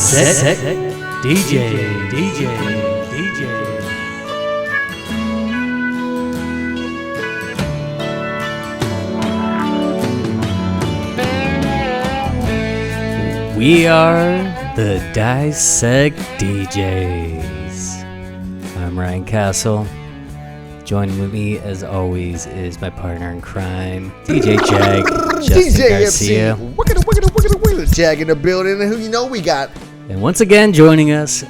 Dissect DJ. We are the Dissect DJs. I'm Ryan Castle. Joining with me, as always, is my partner in crime, DJ Jag, Justin DJ Garcia. Wicked, Jag in the building, and who you know we got? And once again, joining us,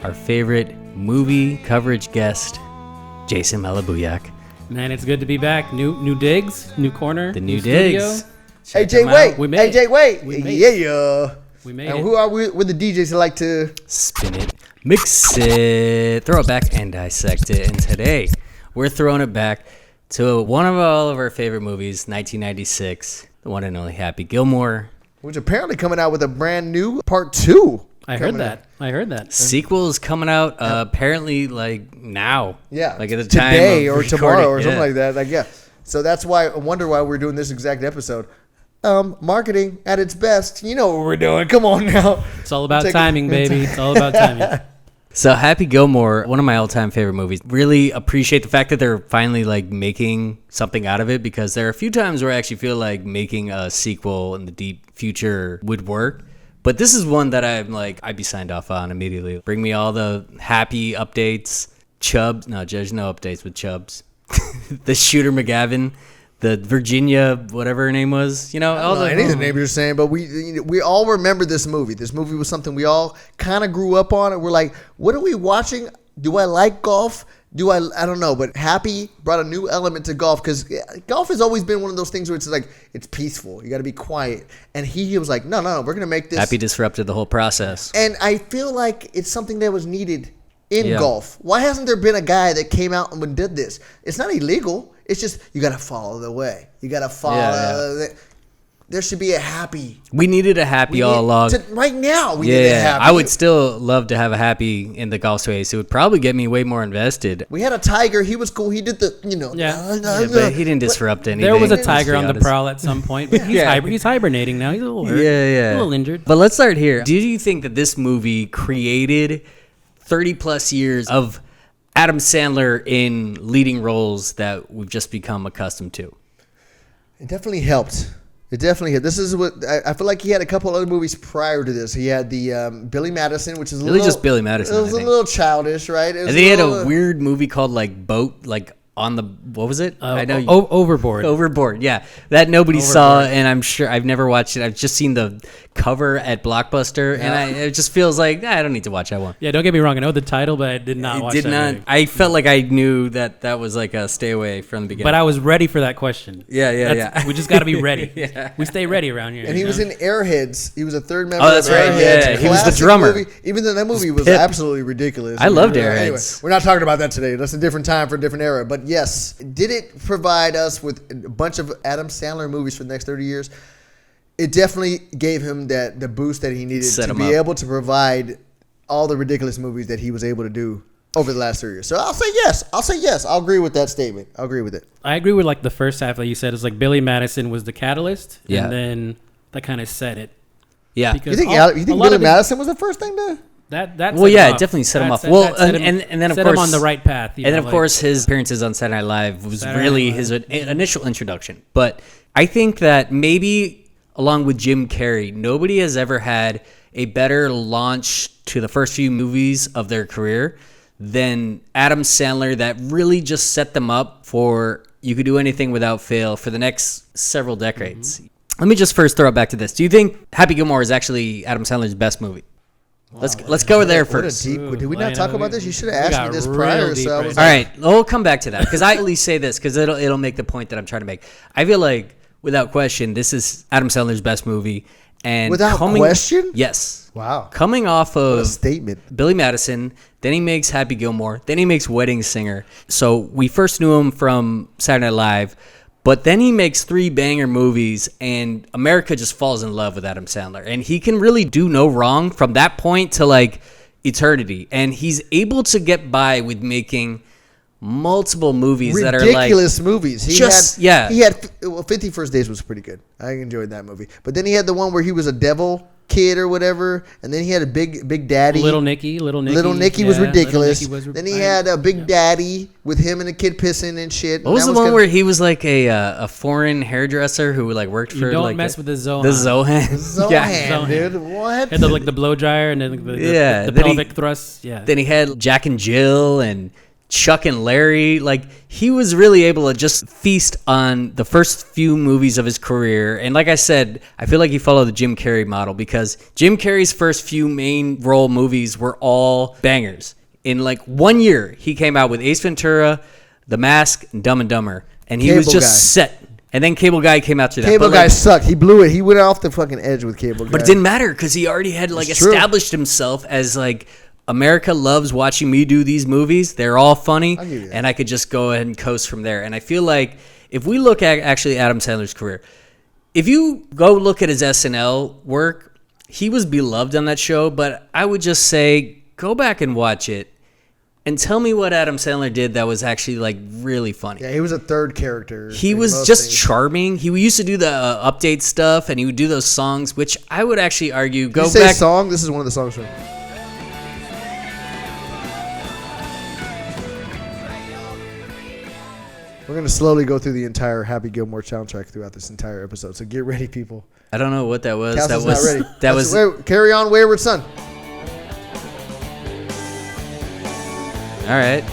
our favorite movie coverage guest, Jason Malabuyoc. Man, it's good to be back. New digs, new corner, The new studio. digs. Check AJ them out. Wait, We made AJ Wait, We made yeah. We made And it. who are we? We're the DJs that like to Spin it, mix it, throw it back, and dissect it. And today, we're throwing it back to one of all of our favorite movies, 1996, the one and only Happy Gilmore. which apparently coming out with a brand new part 2. I heard that. Sequel is coming out apparently like now. Yeah, like at the time today of or tomorrow or recording. something like that. Like so that's why I wonder why we're doing this exact episode. Marketing at its best. You know what we're doing. Come on now. It's all about timing, baby. It's all about timing. So Happy Gilmore, one of my all-time favorite movies. Really appreciate the fact that they're finally like making something out of it, because there are a few times where I actually feel like making a sequel in the deep future would work. But this is one that I'm like, I'd be signed off on immediately. Bring me all the Happy updates. Chubbs, no, there's no updates with Chubbs. The Shooter McGavin, the Virginia, whatever her name was, you know, all the any of the names you're saying, but we all remember this movie. This movie was something we all kind of grew up on. And we're like, what are we watching? Do I like golf? I don't know, but Happy brought a new element to golf, because golf has always been one of those things where it's like, it's peaceful. You got to be quiet. And he was like, no, we're going to make this. Happy disrupted the whole process. And I feel like it's something that was needed in golf. Why hasn't there been a guy that came out and did this? It's not illegal. It's just, you got to follow the way. You got to follow. There should be a Happy. We needed a Happy all along. Right now, we need a Happy. I would still love to have a Happy in the golf space. It would probably get me way more invested. We had a Tiger. He was cool. He did the, But he didn't disrupt anything. There was a tiger on the prowl at some point, but he's hibernating now. He's a little hurt. Yeah. A little injured. But let's start here. Do you think that this movie created 30 plus years of Adam Sandler in leading roles that we've just become accustomed to? It definitely helped. This is what I feel like. He had a couple other movies prior to this. He had the Billy Madison, which is Really just Billy Madison, It was I a think. little childish, right? And they had a weird movie called like Boat, like on the, what was it? I know. Overboard. Overboard, yeah. That nobody saw, and I'm sure I've never watched it. I've just seen the cover at Blockbuster, and it just feels like, I don't need to watch that one. Yeah, don't get me wrong. I know the title, but I did not watch that movie. I felt like I knew that was like a stay away from the beginning. But I was ready for that question. Yeah. We just got to be ready. Yeah. We stay ready around here. And he was in Airheads. He was a third member. Oh, that's of right. Airheads. Yeah, he was the Classic drummer. movie. Even though that movie was Pip. absolutely ridiculous. I loved Anyway, Airheads. we're not talking about that today. That's a different time for a different era. But yes, did it provide us with a bunch of Adam Sandler movies for the next 30 years? It definitely gave him the boost that he needed to be able to provide all the ridiculous movies that he was able to do over the last 3 years. So I'll say yes. I'll agree with that statement. I'll agree with it. I agree with like the first half that you said. It's like Billy Madison was the catalyst, Yeah. and then that kind of set it. Yeah. Because You think Billy Madison was the first thing to? That Well, yeah, it definitely set him off. Well, and then of set course him on the right path. And then of course his appearances on Saturday Night Live was really his initial introduction. But I think that maybe along with Jim Carrey, nobody has ever had a better launch to the first few movies of their career than Adam Sandler, that really just set them up for You Could Do Anything Without Fail for the next several decades. Mm-hmm. Let me just first throw it back to this. Do you think Happy Gilmore is actually Adam Sandler's best movie? Let's go there first. Did we not talk about this? You should have asked me this prior. So All right, we'll come back to that, because I at least say this because it'll make the point that I'm trying to make. I feel like, without question, this is Adam Sandler's best movie. And without question? Yes. Wow. Coming off of a statement. Billy Madison, then he makes Happy Gilmore, then he makes Wedding Singer. So we first knew him from Saturday Night Live, but then he makes 3 banger movies, and America just falls in love with Adam Sandler. And he can really do no wrong from that point to like eternity. And he's able to get by with making multiple movies that are like ridiculous movies. He had 50 First Dates was pretty good. I enjoyed that movie. But then he had the one where he was a devil. kid or whatever, and then he had a Big Daddy. Little Nicky was ridiculous. Then he right. had a Big Daddy with him and the kid pissing and shit. What was the one where he was like a foreign hairdresser who like worked for don't like mess with the Zohan. The Zohan. Zohan, dude. What? Had the blow dryer and then the pelvic thrust. Yeah. Then he had Jack and Jill and Chuck and Larry. Like, he was really able to just feast on the first few movies of his career. And like I said, I feel like he followed the Jim Carrey model, because Jim Carrey's first few main role movies were all bangers. In like 1 year, he came out with Ace Ventura, The Mask, and Dumb and Dumber. And he was just set. And then Cable Guy came after that. Cable Guy sucked. He blew it. He went off the fucking edge with Cable Guy. But it didn't matter, because he already had like established himself as like, America loves watching me do these movies. They're all funny, and I could just go ahead and coast from there. And I feel like if we look at actually Adam Sandler's career, if you go look at his SNL work, he was beloved on that show, but I would just say go back and watch it and tell me what Adam Sandler did that was actually like really funny. Yeah, he was a third character. He was just charming. He used to do the update stuff, and he would do those songs, which I would actually argue go back. You say song? This is one of the songs from. We're going to slowly go through the entire Happy Gilmore soundtrack throughout this entire episode. So get ready, people. I don't know what that was. Castle's not ready. That was Carry On, Wayward Son. All right.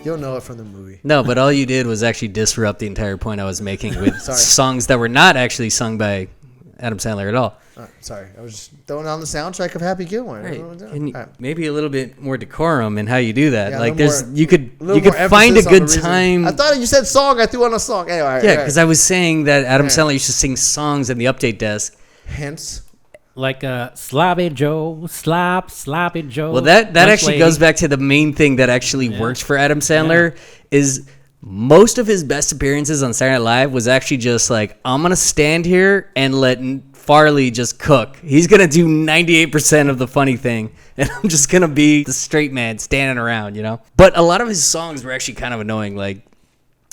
You'll know it from the movie. No, but all you did was actually disrupt the entire point I was making with songs that were not actually sung by Adam Sandler at all. Sorry, I was just throwing on the soundtrack of Happy Gilmore. Right. Maybe a little bit more decorum in how you do that. Yeah, like you could find a good time. I thought you said song. I threw on a song. Anyway, yeah, because I was saying that Adam Sandler used to sing songs in the update desk. Hence. Like Sloppy Joe, Sloppy Joe. Well, that actually goes back to the main thing that actually works for Adam Sandler is most of his best appearances on Saturday Night Live was actually just like, I'm going to stand here and let Farley just cook. He's going to do 98% of the funny thing, and I'm just going to be the straight man standing around, you know? But a lot of his songs were actually kind of annoying. Like,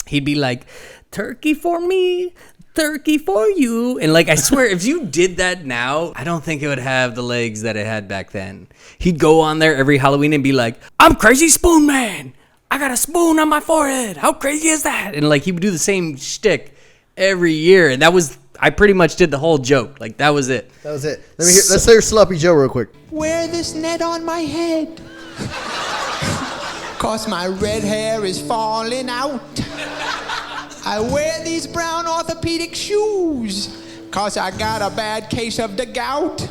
he'd be like, turkey for me, turkey for you. And like, I swear, if you did that now, I don't think it would have the legs that it had back then. He'd go on there every Halloween and be like, I'm Crazy Spoon Man. I got a spoon on my forehead. How crazy is that? And like, he would do the same shtick every year. And that was, I pretty much did the whole joke. Like, that was it. That was it. Let's hear Sloppy Joe real quick. Wear this net on my head, 'cause my red hair is falling out. I wear these brown orthopedic shoes, 'cause I got a bad case of the gout.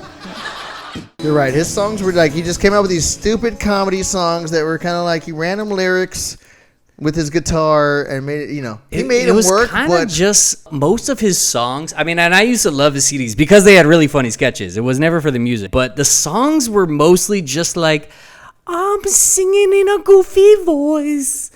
You're right. His songs were like, he just came out with these stupid comedy songs that were kind of like, he random lyrics with his guitar and made it, you know, he made it work. It was kind of just most of his songs. I mean, and I used to love his CDs because they had really funny sketches. It was never for the music, but the songs were mostly just like, I'm singing in a goofy voice.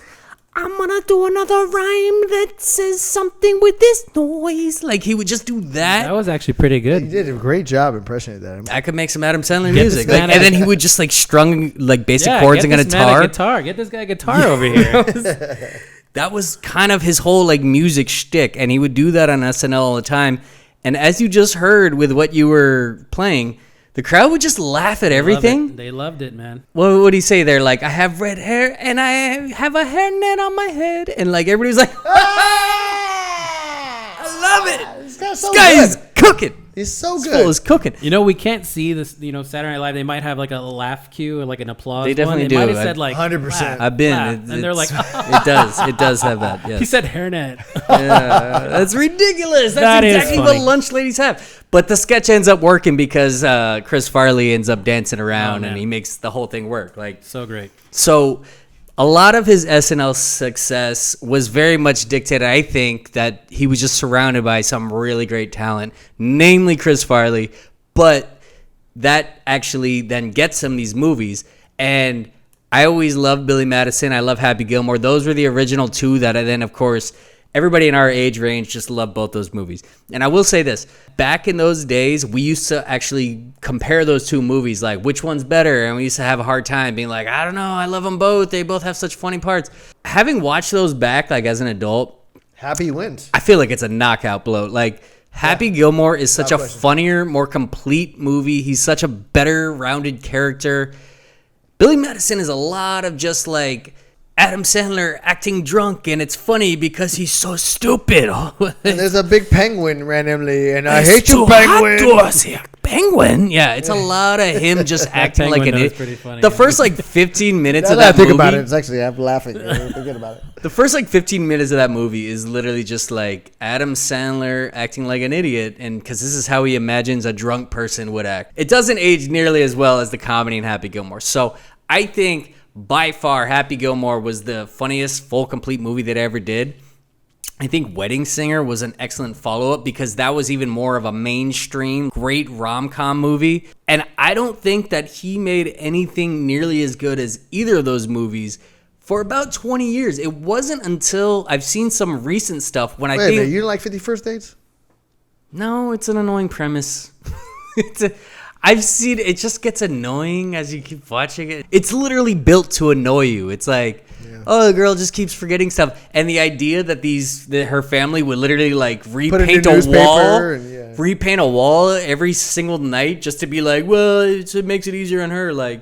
I'm gonna do another rhyme that says something with this noise. Like, he would just do that. That was actually pretty good. He did a great job impressioning that. I could make some Adam Sandler music. Like, and then he would just like strung like basic chords and a guitar. Get this guy a guitar over here. That was kind of his whole like music shtick, and he would do that on SNL all the time. And as you just heard with what you were playing, the crowd would just laugh at everything. They loved it, man. What would he say there? Like, I have red hair and I have a hairnet on my head. And like, everybody was like, I love it. This guy is cooking. He's so good. This fool is cooking. You know, we can't see this, you know, Saturday Night Live. They might have like a laugh cue or like an applause. They definitely do. They might have said like 100%. I've been. And they're like, it does have that. Yes. He said hairnet. Yeah, that's ridiculous. That's exactly what lunch ladies have. But the sketch ends up working because Chris Farley ends up dancing around and he makes the whole thing work. Like, so great. So a lot of his SNL success was very much dictated, I think, that he was just surrounded by some really great talent, namely Chris Farley. But that actually then gets him these movies. And I always loved Billy Madison. I love Happy Gilmore. Those were the original two that I then, of course, everybody in our age range just loved both those movies. And I will say this. Back in those days, we used to actually compare those two movies, like which one's better, and we used to have a hard time being like, I don't know, I love them both. They both have such funny parts. Having watched those back, like as an adult, Happy wins. I feel like it's a knockout blow. Like, Happy Gilmore is such a funnier, more complete movie. He's such a better rounded character. Billy Madison is a lot of just like Adam Sandler acting drunk, and it's funny because he's so stupid. And there's a big penguin randomly, and I hate you, penguin. Penguin? Yeah, it's a lot of him just acting like an idiot. Pretty funny, The first like 15 minutes of Now that movie. I think about it, it's actually, I'm laughing. Forget about it. The first like 15 minutes of that movie is literally just like Adam Sandler acting like an idiot, and because this is how he imagines a drunk person would act. It doesn't age nearly as well as the comedy in Happy Gilmore. So I think by far Happy Gilmore was the funniest full complete movie that I ever did. I think Wedding Singer was an excellent follow-up because that was even more of a mainstream, great rom-com movie. And I don't think that he made anything nearly as good as either of those movies for about 20 years. It wasn't until I've seen some recent stuff when I think... Wait a minute, you didn't like 50 First Dates? No, it's an annoying premise. I've seen it just gets annoying as you keep watching it. It's literally built to annoy you. It's like... Oh, the girl just keeps forgetting stuff, and the idea that her family would literally like repaint a wall every single night just to be like, well, it makes it easier on her. Like,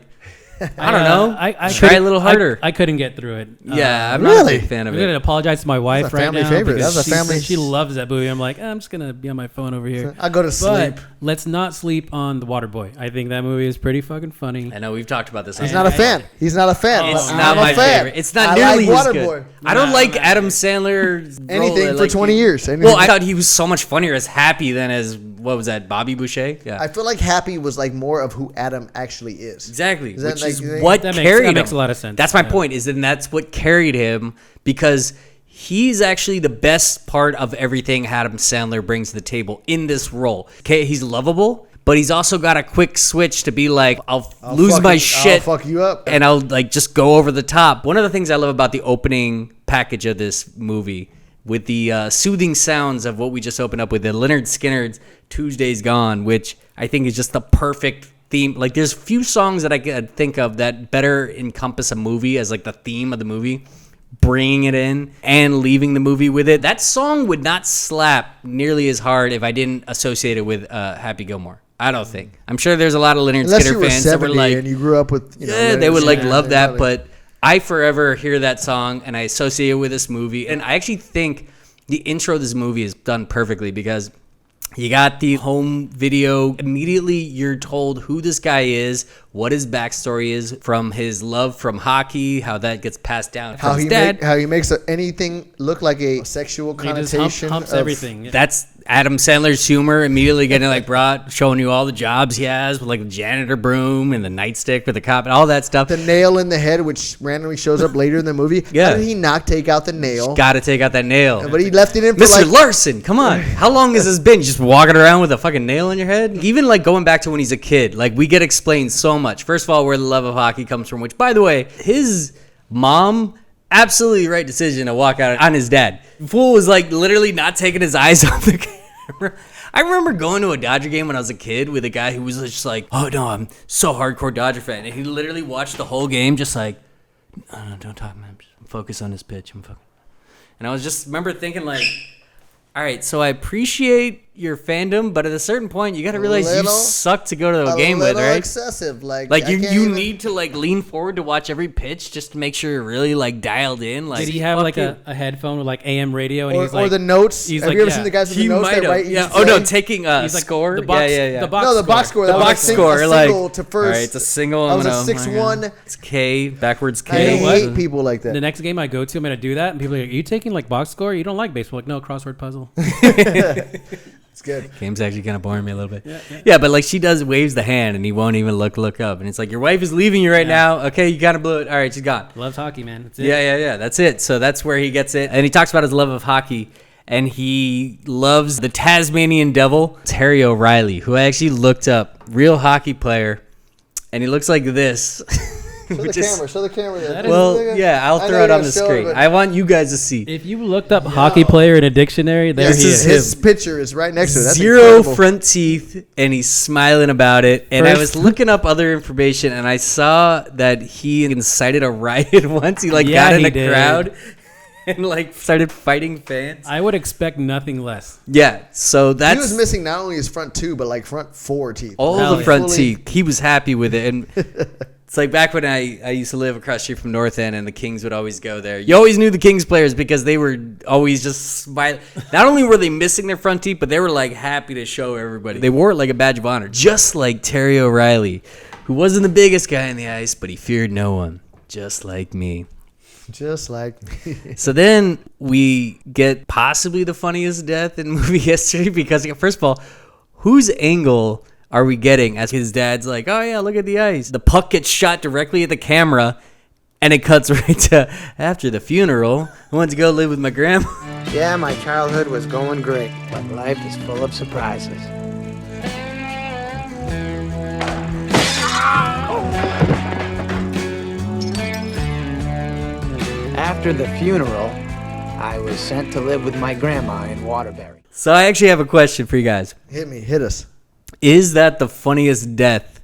I don't know. I try a little harder. I couldn't get through it. Yeah, I'm not a big fan of I'm it. gonna apologize to my wife right now. Favorite. Because That's a family. She loves that movie. I'm like, I'm just gonna be on my phone over here. I go to sleep. But let's not sleep on The Waterboy. I think that movie is pretty fucking funny. I know we've talked about this. He's not a fan. He's not a fan. It's not my favorite. It's not nearly as good. I don't like Adam Sandler anything for 20 years. Well, I thought he was so much funnier as Happy than as what was that, Bobby Boucher? Yeah. I feel like Happy was like more of who Adam actually is. Exactly, which is like, what carried him. That makes a lot of sense. That's my point. Is that that's what carried him because he's actually the best part of everything Adam Sandler brings to the table in this role. Okay, he's lovable, but he's also got a quick switch to be like, I'll lose my shit, I'll fuck you up, and I'll like just go over the top. One of the things I love about the opening package of this movie, with the soothing sounds of what we just opened up with, the Lynyrd Skynyrd's Tuesday's Gone, which I think is just the perfect theme. Like, there's few songs that I could think of that better encompass a movie as like the theme of the movie, bringing it in and leaving the movie with it. That song would not slap nearly as hard if I didn't associate it with Happy Gilmore. I don't think. I'm sure there's a lot of Lynyrd Skynyrd fans that were like, and you grew up with, they would like love that, but I forever hear that song and I associate it with this movie. And I actually think the intro of this movie is done perfectly because you got the home video. Immediately, you're told who this guy is, what his backstory is, from his love from hockey, how that gets passed down from his dad. How he makes anything look like a sexual connotation. He just humps everything. Yeah. That's Adam Sandler's humor, immediately getting like brought, showing you all the jobs he has with like the janitor broom and the nightstick with the cop and all that stuff. The nail in the head, which randomly shows up later in the movie. Yeah. How did he not take out the nail? Got to take out that nail. But he left it in for Mr. Larson, come on. How long has this been? Just walking around with a fucking nail in your head? Even like going back to when he's a kid, like we get explained so much. First of all, where the love of hockey comes from, which by the way, his mom, absolutely right decision to walk out on his dad. Fool was like literally not taking his eyes off the camera. I remember going to a Dodger game when I was a kid with a guy who was just like, oh no, I'm so hardcore Dodger fan. And he literally watched the whole game just like, no, don't talk, man. Focus on this pitch. And I was just remember thinking like, all right, so I appreciate your fandom, but at a certain point, you got to realize you suck to go to a game with, right? Excessive, like you need to like lean forward to watch every pitch just to make sure you're really like dialed in. Like, did he have like a headphone with like AM radio and he's like, or the notes? He's have like, you ever seen the guys with the notes that write? Yeah. Oh no, taking a score. The box, The box score. The box score. Like, to first. All right, it's a single. I was a 6-1. It's K backwards K. I hate people like that. The next game I go to, I'm gonna do that, and people are like, "Are you taking like box score? You don't like baseball?" Like, no, crossword puzzle. It's good. Game's actually kind of boring me a little bit. Yeah, but like she waves the hand and he won't even look up. And it's like, your wife is leaving you right now. Okay, you kind of blew it. All right, she's gone. Loves hockey, man. That's it. Yeah. That's it. So that's where he gets it. And he talks about his love of hockey. And he loves the Tasmanian Devil. It's Harry O'Reilly, who I actually looked up. Real hockey player. And he looks like this. Show the camera. There. Well, yeah, I'll throw it on the screen. I want you guys to see. If you looked up hockey player in a dictionary, there he is. His picture is right next to it. That's Zero incredible. front teeth, and he's smiling about it. And I was looking up other information, and I saw that he incited a riot once. He got in a crowd. and like started fighting fans. I would expect nothing less. Yeah, so that's He was missing not only his front 2, but like front 4 teeth. all Hell the yeah. front teeth. He was happy with it, and it's like back when I used to live across the street from North End, and the Kings would always go there. You always knew the Kings players because they were always just smiling. Not only were they missing their front teeth, but they were like happy to show everybody. They wore it like a badge of honor, just like Terry O'Reilly, who wasn't the biggest guy in the ice, but he feared no one, just like me. Just like me. So then we get possibly the funniest death in movie history because, first of all, whose angle are we getting as his dad's like, oh yeah, look at the ice. The puck gets shot directly at the camera, and it cuts right to after the funeral. I went to go live with my grandma. Yeah, my childhood was going great, but life is full of surprises. After the funeral, I was sent to live with my grandma in Waterbury. So I actually have a question for you guys. Hit us. Is that the funniest death?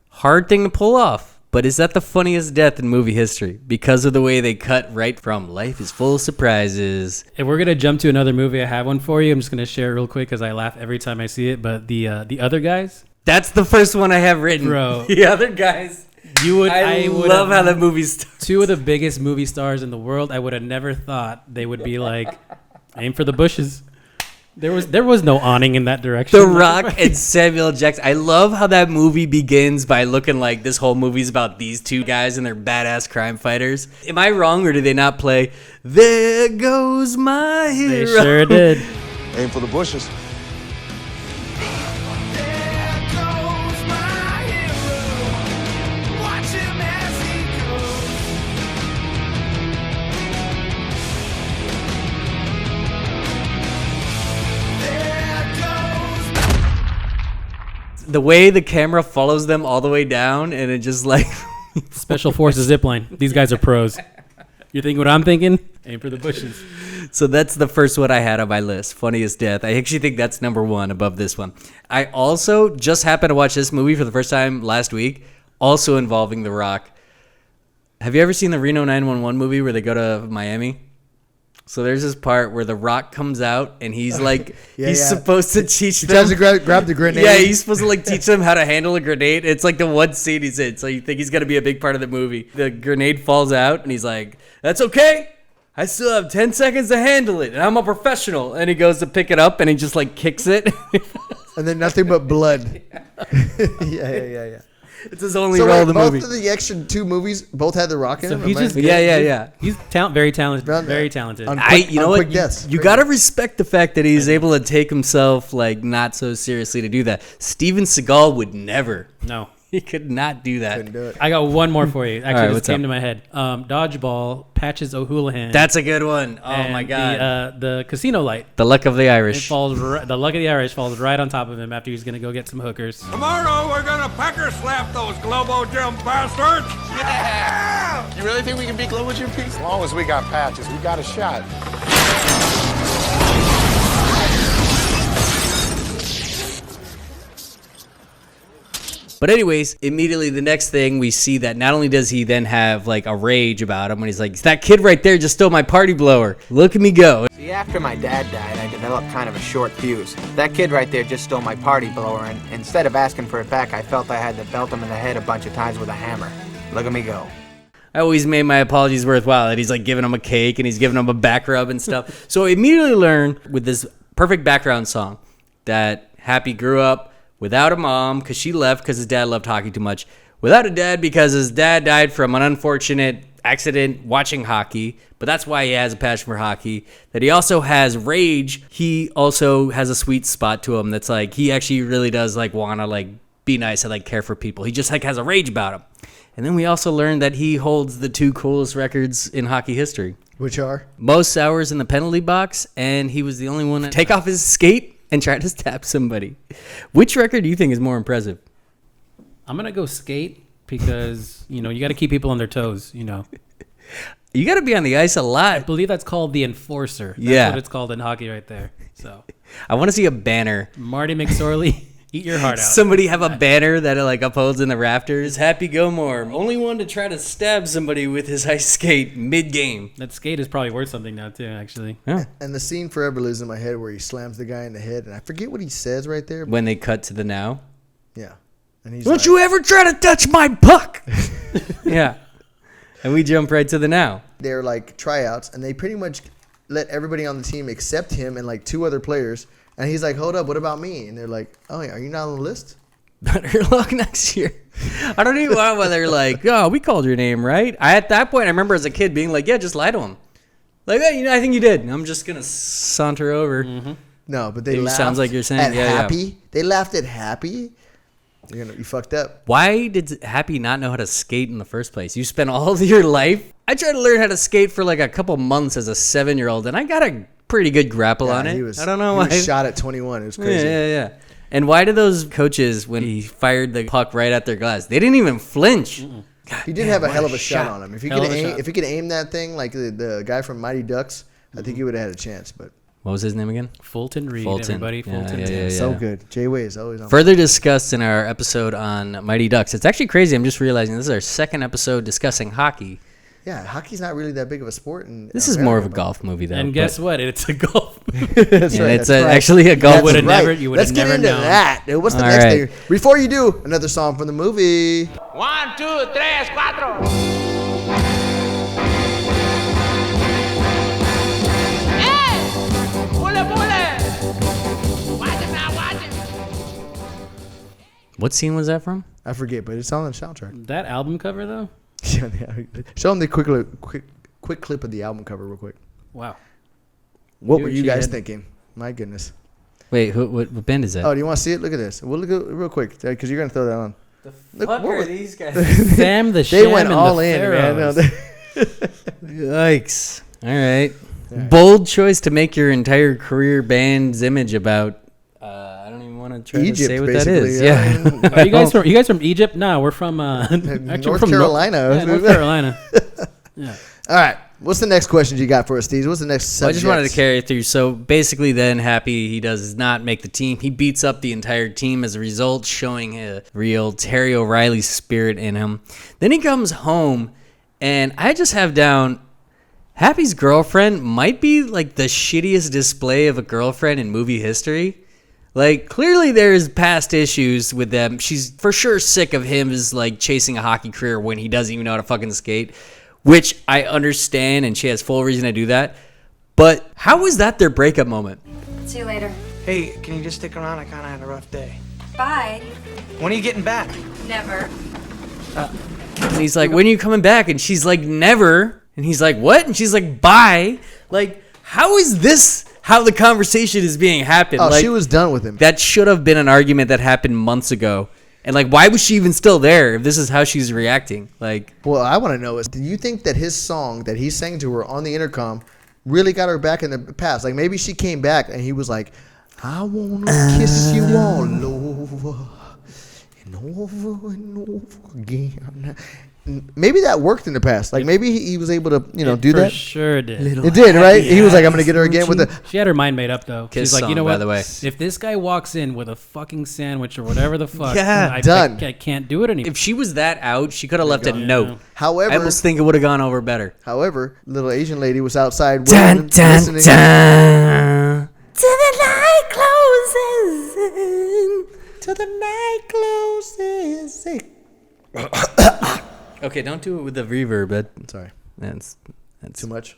Hard thing to pull off, but is that the funniest death in movie history? Because of the way they cut right from life is full of surprises. If we're gonna jump to another movie, I have one for you. I'm just gonna share it real quick because I laugh every time I see it. But the other guys, That's the first one I have written. Bro. The other guys. I would love have- how that movie starts. two of the biggest movie stars in the world. I would have never thought they would be like, aim for the bushes. There was no awning in that direction. The Rock and Samuel Jackson. I love how that movie begins by looking like this whole movie's about these two guys and they're badass crime fighters. Am I wrong, or did they not play There Goes My Hero? They sure did. Aim for the bushes. The way the camera follows them all the way down, and it just like Special Forces zipline. These guys are pros. You think what I'm thinking? Aim for the bushes. So that's the first one I had on my list. Funniest death. I actually think that's number one above this one. I also just happened to watch this movie for the first time last week, also involving The Rock. Have you ever seen the Reno 911 movie where they go to Miami? So there's this part where The Rock comes out and he's like, he's supposed to teach them. He tries to grab the grenade. Yeah, he's supposed to like teach them how to handle a grenade. It's like the one scene he's in. So you think he's going to be a big part of the movie. The grenade falls out and he's like, that's okay. I still have 10 seconds to handle it. And I'm a professional. And he goes to pick it up and he just like kicks it. And then nothing but blood. Yeah. It's his only So role wait, in the both movie. of the action 2 movies both had The Rock in So them? he's Am I- just Yeah. He's very talented. Around Very that. talented. On- You know what? quick deaths. You got to respect the fact that he's able to take himself like not so seriously to do that. Steven Seagal would never. No. He could not do that. Couldn't do it. I got one more for you. Actually, right, this what's came up? to my head. Dodgeball, Patches O'Houlihan. That's a good one. Oh and my god. The casino light. The luck of the It Irish. falls. The luck of the Irish falls right on top of him after he's gonna go get some hookers. Tomorrow we're gonna pecker slap those Globo Gym bastards. Yeah! You really think we can beat Globo Gym Peace? As long as we got patches, we got a shot. But anyways, immediately the next thing we see that not only does he then have like a rage about him when he's like, that kid right there just stole my party blower. Look at me go. See, after my dad died, I developed kind of a short fuse. That kid right there just stole my party blower, and instead of asking for it back, I felt I had to belt him in the head a bunch of times with a hammer. Look at me go. I always made my apologies worthwhile that he's like giving him a cake and he's giving him a back rub and stuff. So I immediately learned with this perfect background song that Happy grew up without a mom because she left because his dad loved hockey too much. Without a dad because his dad died from an unfortunate accident watching hockey. But that's why he has a passion for hockey. That he also has rage. He also has a sweet spot to him that's like he actually really does like want to like be nice and like care for people. He just like has a rage about him. And then we also learned that he holds the 2 coolest records in hockey history. Which are? Most hours in the penalty box, and he was the only one to take off his skate and try to stab somebody. Which record do you think is more impressive? I'm gonna go skate because you got to keep people on their toes. You got to be on the ice a I lot. believe that's called the enforcer. That's Yeah. what it's called in hockey right there. So I want to see a banner. Marty McSorley Eat your heart out. Somebody have a banner that like upholds in the rafters. Happy Gilmore, only one to try to stab somebody with his ice skate mid-game. That skate is probably worth something now, too, actually. Yeah. And the scene forever lives in my head where he slams the guy in the head, and I forget what he says right there. When they cut to the now. Yeah. And he's Don't you ever try to touch my puck. Yeah. And we jump right to the now. They're like tryouts, and they pretty much let everybody on the team except him and like 2 other players. And he's like, hold up, what about me? And they're like, oh, yeah, are you not on the list? Better luck next year. I don't even know why they're like, oh, we called your name, right? At that point, I remember as a kid being like, yeah, just lie to him. Like, hey, I think you did. And I'm just going to saunter over. Mm-hmm. No, but they laughed sounds like you're saying, at yeah, Happy. yeah. They laughed at Happy. You fucked up. Why did Happy not know how to skate in the first place? You spent all of your life. I tried to learn how to skate for like a couple months as a 7-year-old, and I got a pretty good grapple on it. I don't know why. He was shot at 21. It was crazy. Yeah. And why did those coaches, when he fired the puck right at their glass, they didn't even flinch? God, He did man, have a what hell of a shot on him. If he Hell could of a aim, shot. if he could aim that thing like the guy from Mighty Ducks, I think he would have had a chance. But What was his name again? Fulton Reed, Fulton. everybody. Yeah, Fulton. yeah. so good. Jay Way is always on. Further discussed in our episode on Mighty Ducks. It's actually crazy. I'm just realizing this is our second episode discussing hockey. Yeah, hockey's not really that big of a sport. In This is more of a golf movie, though. And guess what? It's a golf. That's right. It's that's right. actually a golf That's would've movie. never- you would've Let's get never into known. that. What's the All next right. thing? Before you do, another song from the movie. 1, 2, 3, 4. Hey! Pule, pule! Watch it now, watch it! What scene was that from? I forget, but it's on the soundtrack. That album cover, though? Show them the quick clip of the album cover real quick. Wow. What Dude, were you she guys had- thinking? My goodness. Wait, what band is that? Oh, do you want to see it? Look at this. We'll look at it real quick because you're going to throw that on. Look, Fuck what are was- these guys? Sam the They Sham went and all the in, man. No, Pharaohs. Yikes. All right. Bold choice to make your entire career band's image about. I don't even want to try Egypt, to say what that basically. is. Yeah. Are you guys from Egypt? No, we're from actually North we're from Carolina. Yeah, North Carolina. Yeah. All right. What's the next question you got for us, Steve? What's the next Well, I subject? just wanted to carry it through. So basically, then Happy, he does not make the team. He beats up the entire team as a result, showing a real Terry O'Reilly spirit in him. Then he comes home, and I just have down Happy's girlfriend might be like the shittiest display of a girlfriend in movie history. Like, clearly there's past issues with them. She's for sure sick of him as like chasing a hockey career when he doesn't even know how to fucking skate, which I understand, and she has full reason to do that. But how was that their breakup moment? See you later. Hey, can you just stick around? I kind of had a rough day. Bye. When are you getting back? Never. And he's like, when are you coming back? And she's like, never. And he's like, what? And she's like, bye. Like, how is this how the conversation is being happened? Oh, like, she was done with him. that should have been an argument that happened months ago. And like, why was she even still there if this is how she's reacting? Like, What I want to know is, do you think that his song that he sang to her on the intercom really got her back in the past? Like, maybe she came back and he was like, I want to kiss you all over and over and over again. Maybe that worked in the past. Like, maybe he was able to, do For that. sure did. It did, right? He was like, I'm going to get her again with the... She had her mind made up though. Kiss She's like, you know song, what? by the way. If this guy walks in with a fucking sandwich or whatever the fuck, Yeah, done. I can't do it anymore. if she was that out, she could have left a note. However, I almost think it would have gone over better. little Asian lady was outside Dun, waiting, dun, listening. dun. Till the night closes. Till the night closes. Okay, don't do it with the reverb. Sorry, That's too much.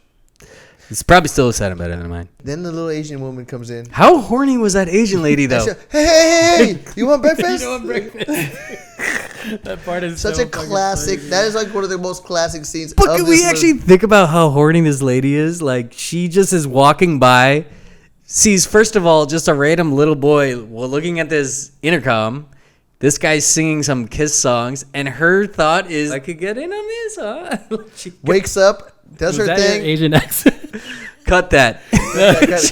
It's probably still sounding better than mine. Then the little Asian woman comes in. How horny was that Asian lady though? Hey, you want breakfast? That part is Such so a classic. That is like one of the most classic scenes. But of can this we actually movie. think about how horny this lady is? Like, she just is walking by, sees, first of all, just a random little boy looking at this intercom. This guy's singing some Kiss songs, and her thought is, I could get in on this, huh? She wakes up, does Was her that thing. your Asian accent? cut that.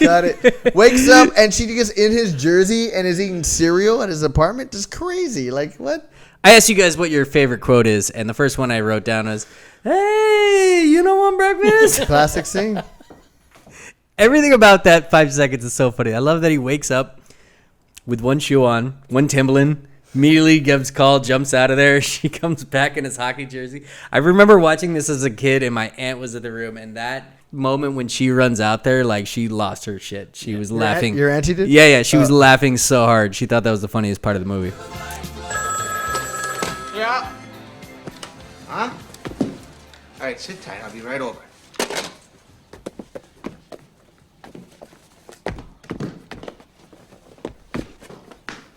Got it. Wakes up and she gets in his jersey and is eating cereal at his apartment. Just crazy. Like, what? I asked you guys what your favorite quote is, and the first one I wrote down was, hey, you don't want breakfast? Classic scene. Everything about that 5 seconds is so funny. I love that he wakes up, with one shoe on, one Timberland. Immediately gives call, jumps out of there. She comes back in his hockey jersey. I remember watching this as a kid, and my aunt was in the room, and that moment when she runs out there, like, she lost her shit. She was laughing. Your auntie did? Yeah, she was laughing so hard. She thought that was the funniest part of the movie. Yeah. Huh? All right, sit tight. I'll be right over.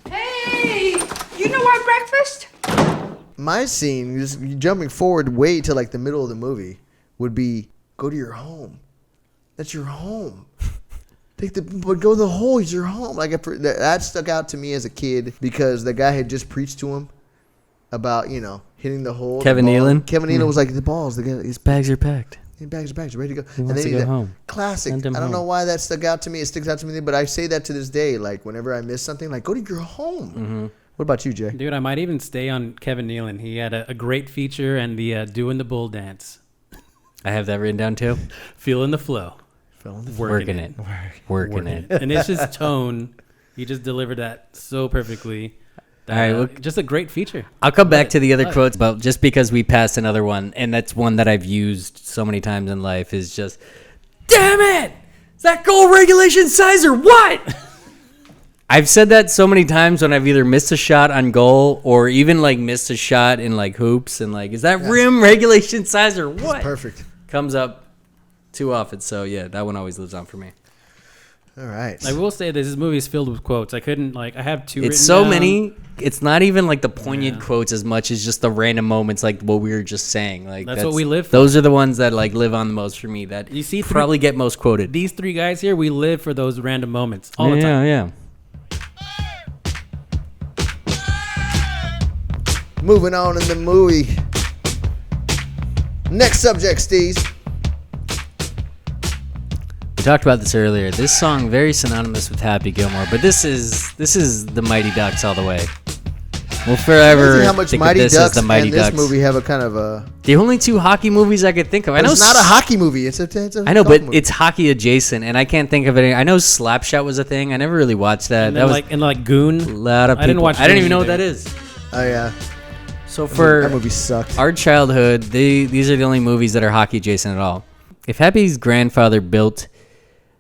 Hey, you know our breakfast? My scene, just jumping forward way to like the middle of the movie, would be go to your home. That's your home. But go to the hole. It's your home. Like that stuck out to me as a kid because the guy had just preached to him about hitting the hole. Kevin Nealon. Kevin Nealon was like the balls. His Bags are packed. Bags, ready to go. He wants to go home. Classic. I Send him don't know home. why that stuck out to me. It sticks out to me, but I say that to this day. Like whenever I miss something, like go to your home. Mm-hmm. What about you, Jay? Dude, I might even stay on Kevin Nealon. He had a great feature and the doing the bull dance. I have that written down too. Feeling the flow. Working it. And it's his tone. He just delivered that so perfectly. All right, well, just a great feature. I'll come back to the other quotes, but just because we passed another one, and that's one that I've used so many times in life, is just, damn it! Is that goal regulation size or what? I've said that so many times when I've either missed a shot on goal or even like missed a shot in like hoops and like, is that rim regulation size or what? It's perfect. Comes up too often, so yeah, that one always lives on for me. All right. I will say this movie is filled with quotes. I couldn't I have two. It's written so down. many. It's not even like the poignant quotes as much as just the random moments, like what we were just saying. Like That's what we live for. Those are the ones that like live on the most for me. That You see probably get most quoted. These three guys here, we live for those random moments all the time. Yeah. Moving on in the movie. Next subject, Steve. We talked about this earlier. This song very synonymous with Happy Gilmore, but this is the Mighty Ducks all the way. We'll forever Amazing how much think Mighty of this Ducks as the Mighty and this Ducks. movie have a kind of a. The only two hockey movies I could think of. I know It's not a hockey movie. It's a I know, golf but movie. it's hockey adjacent, and I can't think of it. I know Slapshot was a thing. I never really watched that. And That then was like Goon. a lot of people. I didn't watch I don't Goon even know what either. that is. Oh yeah. So for That movie sucked. our childhood, these are the only movies that are hockey adjacent at all. If Happy's grandfather built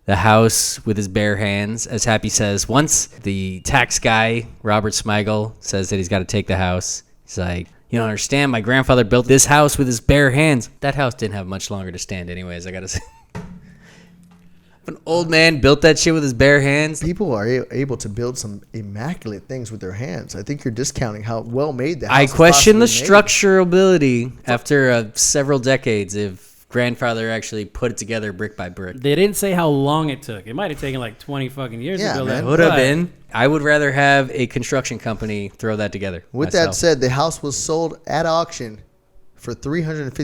the house with his bare hands, as Happy says, once the tax guy, Robert Smigel, says that he's got to take the house, he's like, you don't understand, my grandfather built this house with his bare hands. That house didn't have much longer to stand anyways, I gotta say. If an old man built that shit with his bare hands, People are able to build some immaculate things with their hands. I think you're discounting how well made the house I is question the possibly made. structurability after several decades if grandfather actually put it together brick by brick. They didn't say how long it took. It might have taken like 20 fucking years Yeah, to build man. that. Would have but been. I would rather have a construction company throw that together. With myself. that said, the house was sold at auction for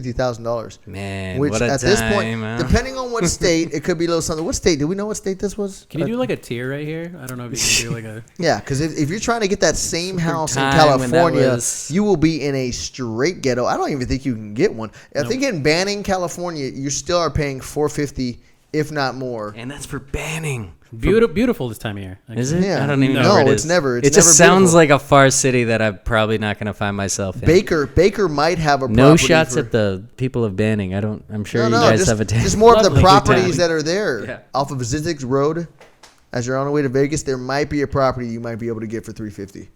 $350,000. Man, Which what a at this time, point, huh? depending on what state, it could be a little something. What state? Do we know what state this was? Can you do like a tier right here? I don't know if you can do like a. Yeah, because if you're trying to get that same house in time when that California, was- you will be in a straight ghetto. I don't even think you can get one. I think in Banning, California, you still are paying $450, if not more. And that's for banning. Beautiful this time of year. Is it? Yeah. I don't even No, know where it it's is. never- it's it just never sounds beautiful. like a far city that I'm probably not going to find myself in. Baker might have a No property shots for, at the people of Banning. I'm sure No, you guys just, have a just more of the Lovely. properties Good that are there Yeah. off of Zizix Road. As you're on the way to Vegas, there might be a property you might be able to get for $350,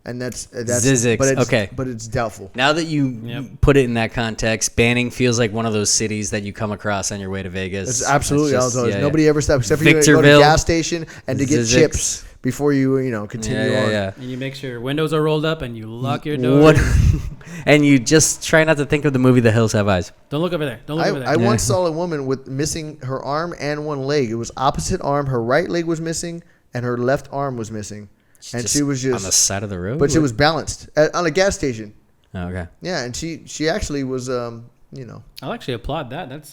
and that's Zizix, But it's, okay. but it's doubtful. Now that you put it in that context, Banning feels like one of those cities that you come across on your way to Vegas. It's absolutely just- always. yeah, Nobody yeah. ever stops except for you to go to the Victorville, gas station and to get Zizix. chips before you continue Yeah, on. yeah. And you make sure windows are rolled up and you lock your doors. What? And you just try not to think of the movie The Hills Have Eyes. Don't look over there. Don't look over there. I once saw a woman with missing her arm and one leg. It was opposite arm. Her right leg was missing and her left arm was missing. And she was just on the side of the road. but she was balanced on a gas station. Oh, okay. Yeah, and she actually was I'll actually applaud that. That's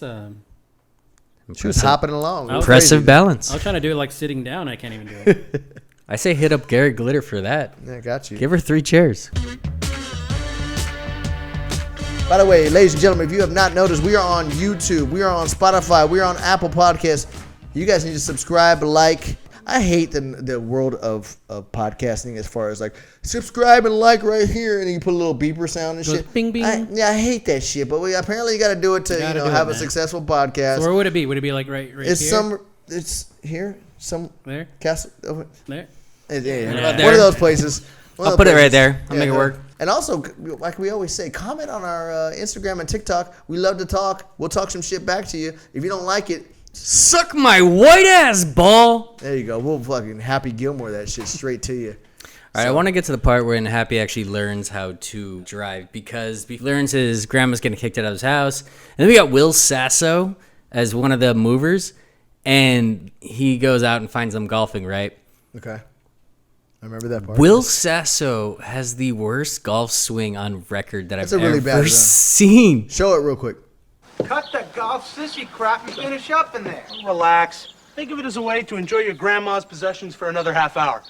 she was hopping along. It was Impressive crazy. balance. I was trying to do it like sitting down. I can't even do it. I say hit up Garrett Glitter for that. Yeah, got you. Give her 3 chairs. By the way, ladies and gentlemen, if you have not noticed, we are on YouTube, we are on Spotify, we are on Apple Podcasts. You guys need to subscribe, like. I hate the world of podcasting as far as like subscribe and like right here, and then you put a little beeper sound and shit. Bing, bing. I hate that shit. But apparently you got to do it to have a successful podcast. So where would it be? Would it be like right here? It's here. There. Castle. Oh, there. Yeah. One of those places. I'll put it right there. I'll make it work. And also, like we always say, comment on our Instagram and TikTok. We love to talk. We'll talk some shit back to you. If you don't like it, suck my white ass ball. There you go. We'll fucking Happy Gilmore that shit straight to you. All right, I want to get to the part where Happy actually learns how to drive, because he learns his grandma's getting kicked out of his house. And then we got Will Sasso as one of the movers, and he goes out and finds them golfing, right? Okay. I remember that part. Will Sasso has the worst golf swing on record that I've really ever seen. Show it real quick. Cut the golf sissy crap and finish up in there. Relax. Think of it as a way to enjoy your grandma's possessions for another half hour.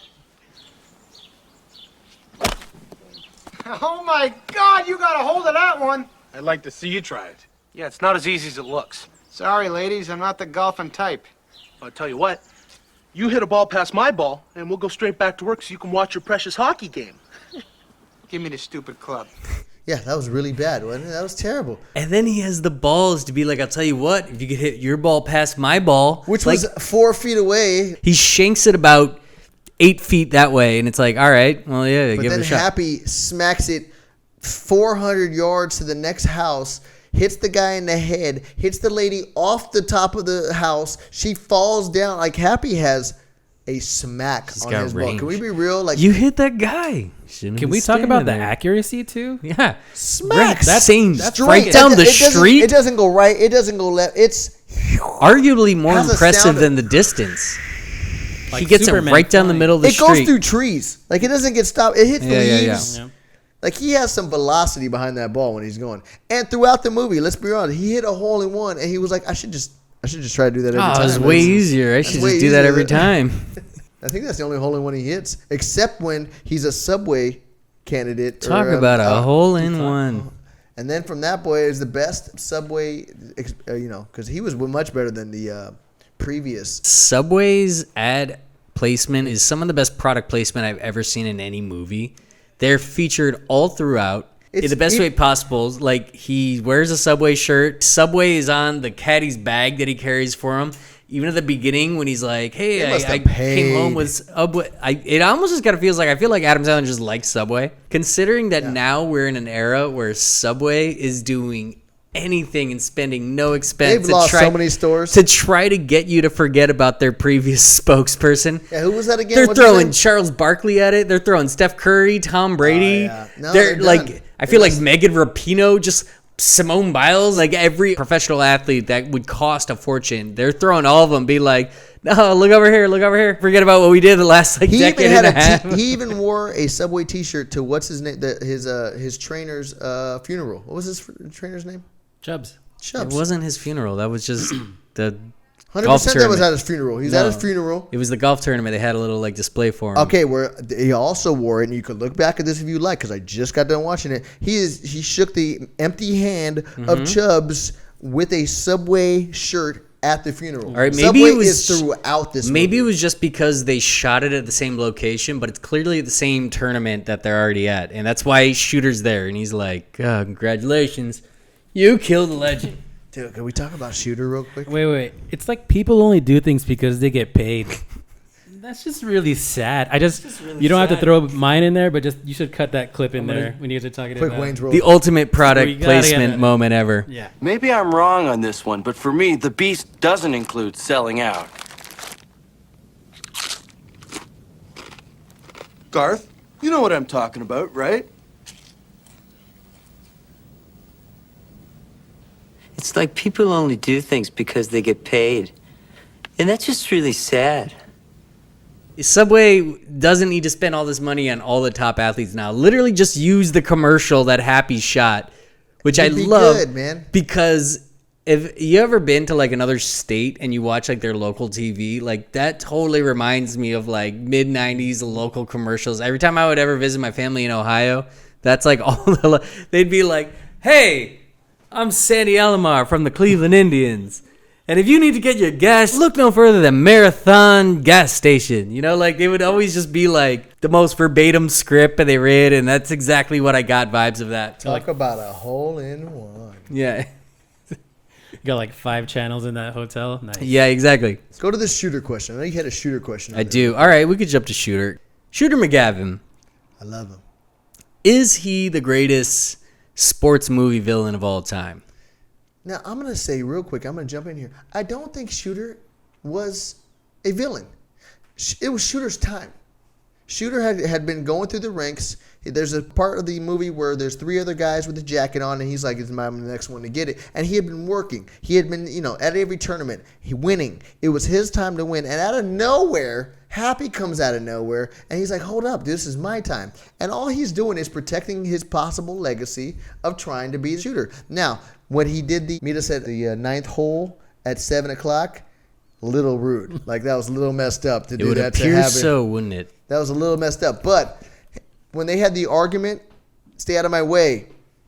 Oh my God, you got a hold of that one. I'd like to see you try it. Yeah, it's not as easy as it looks. Sorry, ladies, I'm not the golfing type. I'll tell you what. You hit a ball past my ball, and we'll go straight back to work so you can watch your precious hockey game. Give me the stupid club. Yeah, that was really bad, wasn't it? That was terrible. And then he has the balls to be like, I'll tell you what, if you could hit your ball past my ball. Which was 4 feet away. He shanks it about 8 feet that way, and it's like, all right, well, yeah, give it a shot. But then Happy smacks it 400 yards to the next house, hits the guy in the head, hits the lady off the top of the house. She falls down. Like, Happy has a smack on his ball. Can we be real? Like, you hit that guy. Can we talk about the accuracy too? Yeah, smack. That's right down the street. It doesn't go right. It doesn't go left. It's arguably more impressive than the distance. Like he gets Superman it right down the middle of the street. It goes through trees. Like, it doesn't get stopped. It hits leaves. Yeah. Like, he has some velocity behind that ball when he's going. And throughout the movie, let's be honest, he hit a hole in one, and he was like, I should just try to do that every time. Oh, it's way easier. I should just do that every time. I think that's the only hole in one he hits, except when he's a Subway candidate. Talk about a hole in one. And then from that boy is the best Subway, because he was much better than the previous. Subway's ad placement is some of the best product placement I've ever seen in any movie. They're featured all throughout in the best way possible. Like, he wears a Subway shirt. Subway is on the caddy's bag that he carries for him. Even at the beginning when he's like, hey, I came home with Subway. It almost just kind of feels like, I feel like Adam Sandler just likes Subway. Considering that now we're in an era where Subway is doing anything and spending no expense. They've lost so many stores. To try to get you to forget about their previous spokesperson. Yeah, who was that again? They're throwing Charles Barkley at it. They're throwing Steph Curry, Tom Brady. They're like, I feel like Megan Rapinoe, just Simone Biles, like every professional athlete that would cost a fortune. They're throwing all of them, be like, no, look over here. Forget about what we did the last decade and a half. He even wore a Subway T-shirt to what's his name? His trainer's funeral. What was his trainer's name? Chubbs. It wasn't his funeral. That was just the 100% that was at his funeral. He's at his funeral. It was the golf tournament. They had a little display for him. Okay, where he also wore it, and you could look back at this if you like, because I just got done watching it. He shook the empty hand of Chubbs with a Subway shirt at the funeral. All right, maybe Subway is throughout this. Maybe movie. it was just because they shot it at the same location, but it's clearly the same tournament that they're already at, and that's why Shooter's there, and he's like, congratulations. You killed a legend. Dude, can we talk about Shooter real quick? Wait. It's like people only do things because they get paid. That's just really sad. You don't have to throw mine in there, but you should cut that clip in there when you guys are talking about Wayne's World. The ultimate product placement moment ever. Yeah. Maybe I'm wrong on this one, but for me, the beast doesn't include selling out. Garth, you know what I'm talking about, right? It's like people only do things because they get paid. And that's just really sad. Subway doesn't need to spend all this money on all the top athletes now. Literally just use the commercial that Happy shot, which I love. Good, man. Because if you ever been to another state and you watch their local TV, that totally reminds me of mid-90s local commercials. Every time I would ever visit my family in Ohio, that's all they'd be like, hey, I'm Sandy Alomar from the Cleveland Indians. And if you need to get your gas, look no further than Marathon gas station. You know, like they would always just be like the most verbatim script that they read, and that's exactly what I got vibes of that. Talk about a hole in one. Yeah. You got like 5 channels in that hotel. Nice. Yeah, exactly. Let's go to the shooter question. I know you had a shooter question. I do. All right, we could jump to Shooter. Shooter McGavin. I love him. Is he the greatest sports movie villain of all time? Now, I'm going to say real quick, I'm going to jump in here. I don't think Shooter was a villain. It was Shooter's time. Shooter had been going through the ranks. There's a part of the movie where there's 3 other guys with a jacket on, and he's like, I'm the next one to get it. And he had been working. He had been, at every tournament, winning. It was his time to win. And out of nowhere, Happy comes out of nowhere, and he's like, hold up, this is my time. And all he's doing is protecting his possible legacy of trying to be the Shooter. Now, when he did meet us at the 9th hole at 7 o'clock, little rude. Like, that was a little messed up to do that to have it. It would appear so, wouldn't it? That was a little messed up. But when they had the argument, stay out of my way,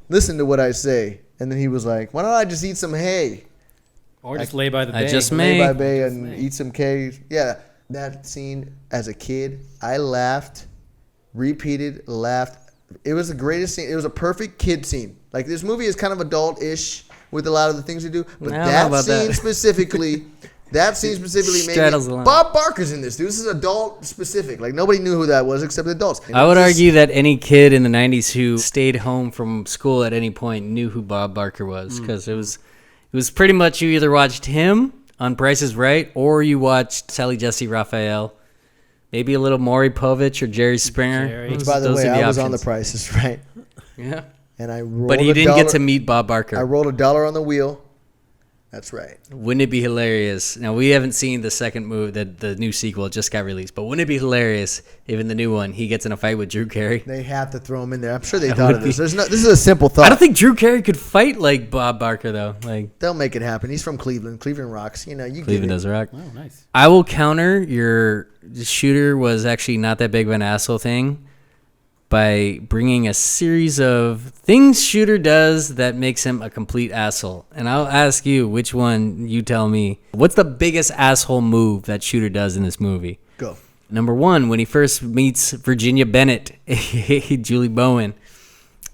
listen to what I say. And then he was like, why don't I just eat some hay? Or just lay by the bay. Lay by bay and eat some hay. Yeah, that scene as a kid, I laughed, laughed. It was the greatest scene. It was a perfect kid scene. Like, this movie is kind of adult-ish with a lot of the things they do. But that scene specifically... That scene specifically made me... Bob Barker's in this, dude. This is adult specific. Like, nobody knew who that was except adults. I would argue that any kid in the 90s who stayed home from school at any point knew who Bob Barker was, because it was pretty much you either watched him on Price is Right or you watched Sally Jesse Raphael. Maybe a little Maury Povich or Jerry Springer. Which, by the way, I was on the Price is Right. Yeah. And I rolled But he didn't get to meet Bob Barker. I rolled $1 on the wheel. That's right. Wouldn't it be hilarious? Now, we haven't seen the second movie, the new sequel just got released, but wouldn't it be hilarious if in the new one he gets in a fight with Drew Carey? They have to throw him in there. I'm sure they thought of this. This is a simple thought. I don't think Drew Carey could fight like Bob Barker, though. Like, they'll make it happen. He's from Cleveland. Cleveland rocks. Cleveland does rock. Oh, nice. I will counter your Shooter was actually not that big of an asshole thing by bringing a series of things Shooter does that makes him a complete asshole. And I'll ask you which one, you tell me. What's the biggest asshole move that Shooter does in this movie? Go. Number 1, when he first meets Virginia Bennett, Julie Bowen,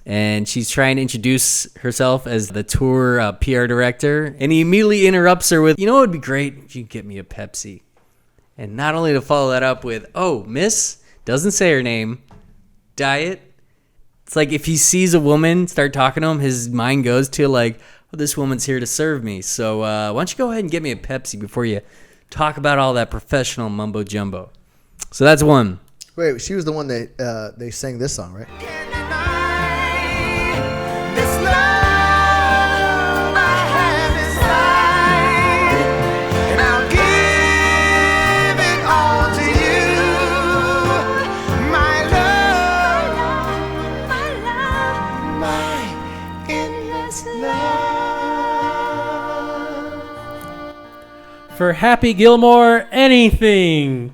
and she's trying to introduce herself as the tour PR director, and he immediately interrupts her with, what would be great if you could get me a Pepsi. And not only to follow that up with, oh, miss, doesn't say her name, diet. It's like if he sees a woman start talking to him, his mind goes to like, oh, this woman's here to serve me. So why don't you go ahead and get me a Pepsi before you talk about all that professional mumbo jumbo. So that's one. Wait, she was the one that they sang this song, right? For Happy Gilmore, anything.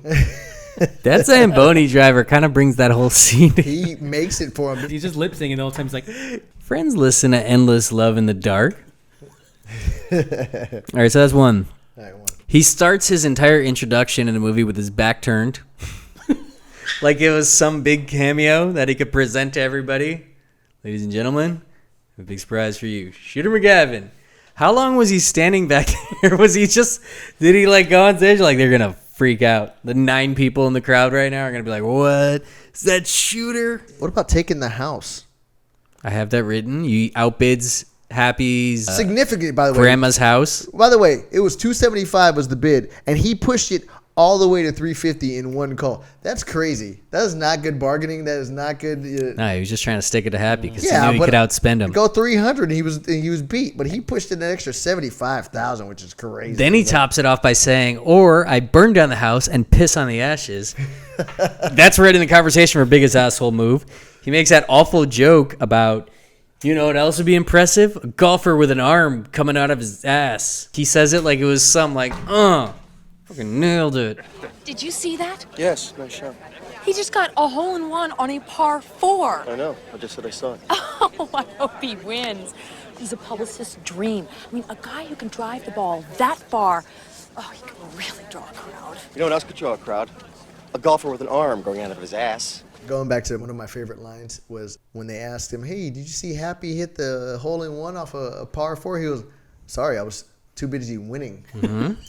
That Zamboni driver kind of brings that whole scene. He makes it for him. He's just lip syncing the whole time. He's like, friends listen to Endless Love in the Dark. All right, so that's one. All right, one. He starts his entire introduction in the movie with his back turned. Like it was some big cameo that he could present to everybody. Ladies and gentlemen, a big surprise for you. Shooter McGavin. How long was he standing back there? Did he like go on stage? Like they're going to freak out. The 9 people in the crowd right now are going to be like, what? Is that Shooter? What about taking the house? I have that written. You outbids Happy's significant, by the way. Grandma's house. By the way, it was $275 was the bid, and he pushed it all the way to $350 in one call. That's crazy. That is not good bargaining. That is not good. No, he was just trying to stick it to Happy because he knew he could outspend him. Go $300, and he was beat, but he pushed it an extra $75,000, which is crazy. Then he tops it off by saying, "Or I burn down the house and piss on the ashes." That's right in the conversation for biggest asshole move. He makes that awful joke about, what else would be impressive? A golfer with an arm coming out of his ass. He says it like it was some fucking nailed it. Did you see that? Yes, nice shot. He just got a hole-in-one on a par 4. I know. I just said I saw it. Oh, I hope he wins. He's a publicist's dream. I mean, a guy who can drive the ball that far, he can really draw a crowd. You know what else could draw a crowd? A golfer with an arm growing out of his ass. Going back to one of my favorite lines was when they asked him, hey, did you see Happy hit the hole-in-one off a par 4? He was, sorry, I was too busy winning.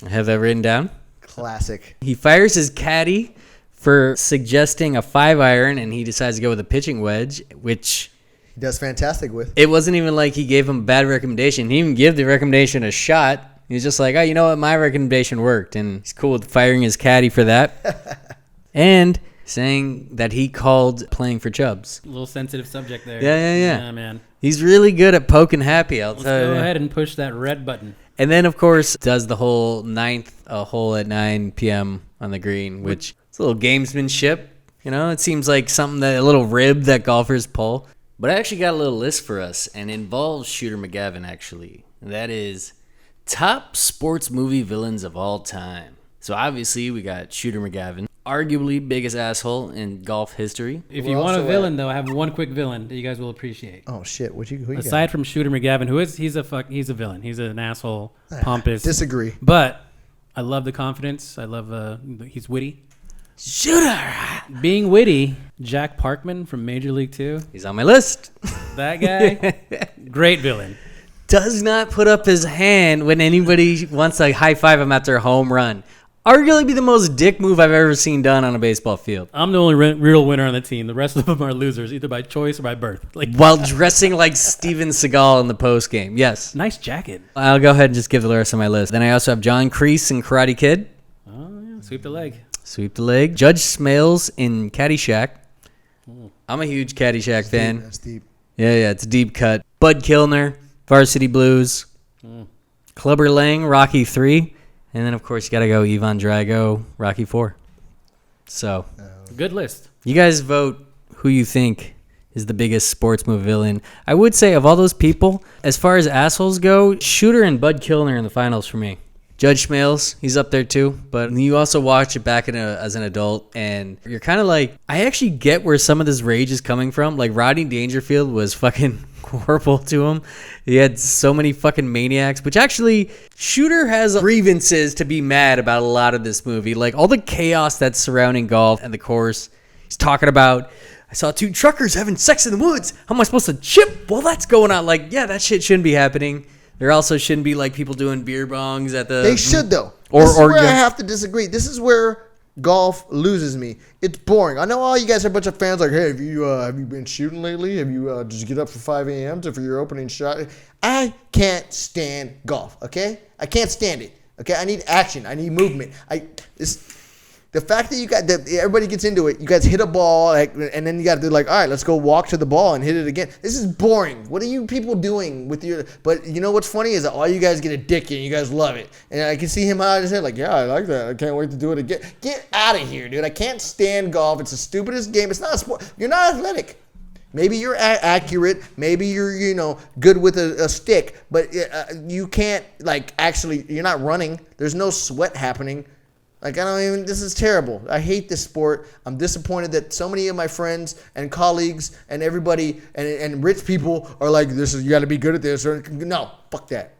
I have that written down. Classic. He fires his caddy for suggesting a 5-iron, and he decides to go with a pitching wedge, which he does fantastic with. It wasn't even like he gave him a bad recommendation. He didn't even give the recommendation a shot. He was just like, oh, you know what? My recommendation worked, and he's cool with firing his caddy for that. And saying that he called playing for Chubbs. A little sensitive subject there. Yeah. Yeah, man. He's really good at poking Happy, I'll tell you. Go ahead and push that red button. And then, of course, does the whole 9th hole at 9 p.m. on the green, which is a little gamesmanship. You know, it seems like something a little rib that golfers pull. But I actually got a little list for us, and it involves Shooter McGavin, actually. And that is top sports movie villains of all time. So obviously, we got Shooter McGavin, arguably biggest asshole in golf history. If you want a villain, though, I have one quick villain that you guys will appreciate. Oh shit! Who you Aside from Shooter McGavin, he's a villain. He's an asshole, pompous. Disagree. But I love the confidence. I love he's witty. Shooter. Being witty, Jack Parkman from Major League 2. He's on my list. That guy, great villain. Does not put up his hand when anybody wants to high five him after a home run. Arguably the most dick move I've ever seen done on a baseball field. I'm the only real winner on the team. The rest of them are losers, either by choice or by birth. While dressing like Steven Seagal in the post game. Yes. Nice jacket. I'll go ahead and just give the rest of my list. Then I also have John Kreese in Karate Kid. Oh, yeah. Sweep the leg. Sweep the leg. Judge Smales in Caddyshack. I'm a huge Caddyshack fan. That's deep. Yeah, it's a deep cut. Bud Kilner, Varsity Blues. Clubber Lang, Rocky 3. And then, of course, you got to go Ivan Drago, Rocky 4. So, good list. You guys vote who you think is the biggest sports movie villain. I would say of all those people, as far as assholes go, Shooter and Bud Kilner in the finals for me. Judge Smales, he's up there too. But you also watch it back as an adult, and you're kind of like, I actually get where some of this rage is coming from. Like, Rodney Dangerfield was fucking horrible to him. He had so many fucking maniacs, which actually, Shooter has grievances to be mad about a lot of this movie. Like, all the chaos that's surrounding golf and the course. He's talking about, I saw 2 truckers having sex in the woods. How am I supposed to chip while that's going on? Like, yeah, that shit shouldn't be happening. There also shouldn't be like people doing beer bongs at the. They should though. This is where I have to disagree. This is where golf loses me. It's boring. I know all you guys are a bunch of fans. Like, hey, have you been shooting lately? Have you just get up for 5 a.m. for your opening shot? I can't stand golf. Okay, I can't stand it. Okay, I need action. I need movement. The fact that you got that everybody gets into it, you guys hit a ball, and then you got to do like, all right, let's go walk to the ball and hit it again. This is boring. What are you people doing with your? But you know what's funny is that all you guys get a dick and you guys love it. And I can see him out of his head like, yeah, I like that. I can't wait to do it again. Get out of here, dude. I can't stand golf. It's the stupidest game. It's not a sport. You're not athletic. Maybe you're accurate. Maybe you're good with a stick, but you can't actually. You're not running. There's no sweat happening. This is terrible. I hate this sport. I'm disappointed that so many of my friends and colleagues and everybody and rich people are like, you got to be good at this. No, fuck that.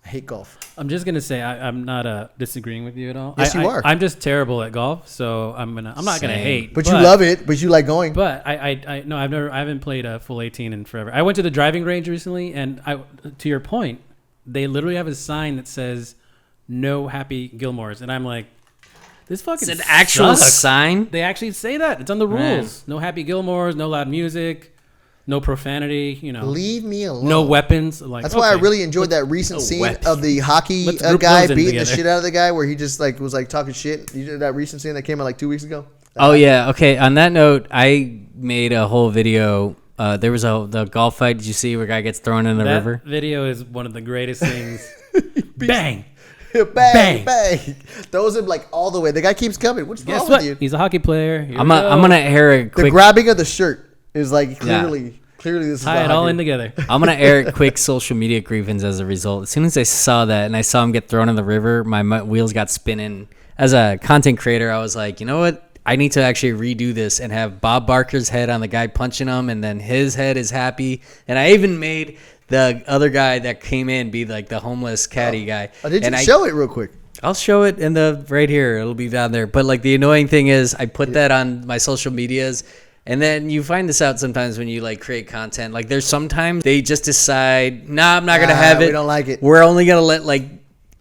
I hate golf. I'm just gonna say I'm not disagreeing with you at all. Yes, you are. I'm just terrible at golf, so I'm not gonna hate. But you love it. But you like going. But I haven't played a full 18 in forever. I went to the driving range recently, and to your point, they literally have a sign that says "No Happy Gilmores," and I'm like, this fucking it's an actual sucks. sign. They actually say that. It's on the rules. No Happy Gilmores, no loud music, no profanity. Leave me alone. No weapons. That's why I really enjoyed that recent scene of the hockey guy beating the shit out of the guy, where he just was talking shit. You did that recent scene that came out 2 weeks ago. Yeah. Okay. On that note, I made a whole video. There was the golf fight. Did you see where a guy gets thrown in the river? That video is one of the greatest things. Bang. Bang, bang. Throws him all the way. The guy keeps coming. What's wrong with you? He's a hockey player. I'm gonna air a quick. The grabbing of the shirt is clearly this tie is it all in together. I'm gonna air a quick social media grievance as a result. As soon as I saw that and I saw him get thrown in the river, my wheels got spinning. As a content creator, I was like, you know what? I need to actually redo this and have Bob Barker's head on the guy punching him, and then his head is Happy. And I even made the other guy that came in be like the homeless caddy guy. Did you show it real quick? I'll show it in the right here. It'll be down there. But like the annoying thing is I put that on my social medias, and then you find this out sometimes when you like create content. Like there's sometimes they just decide, nah, I'm not going to have it. We don't like it. We're only going to let like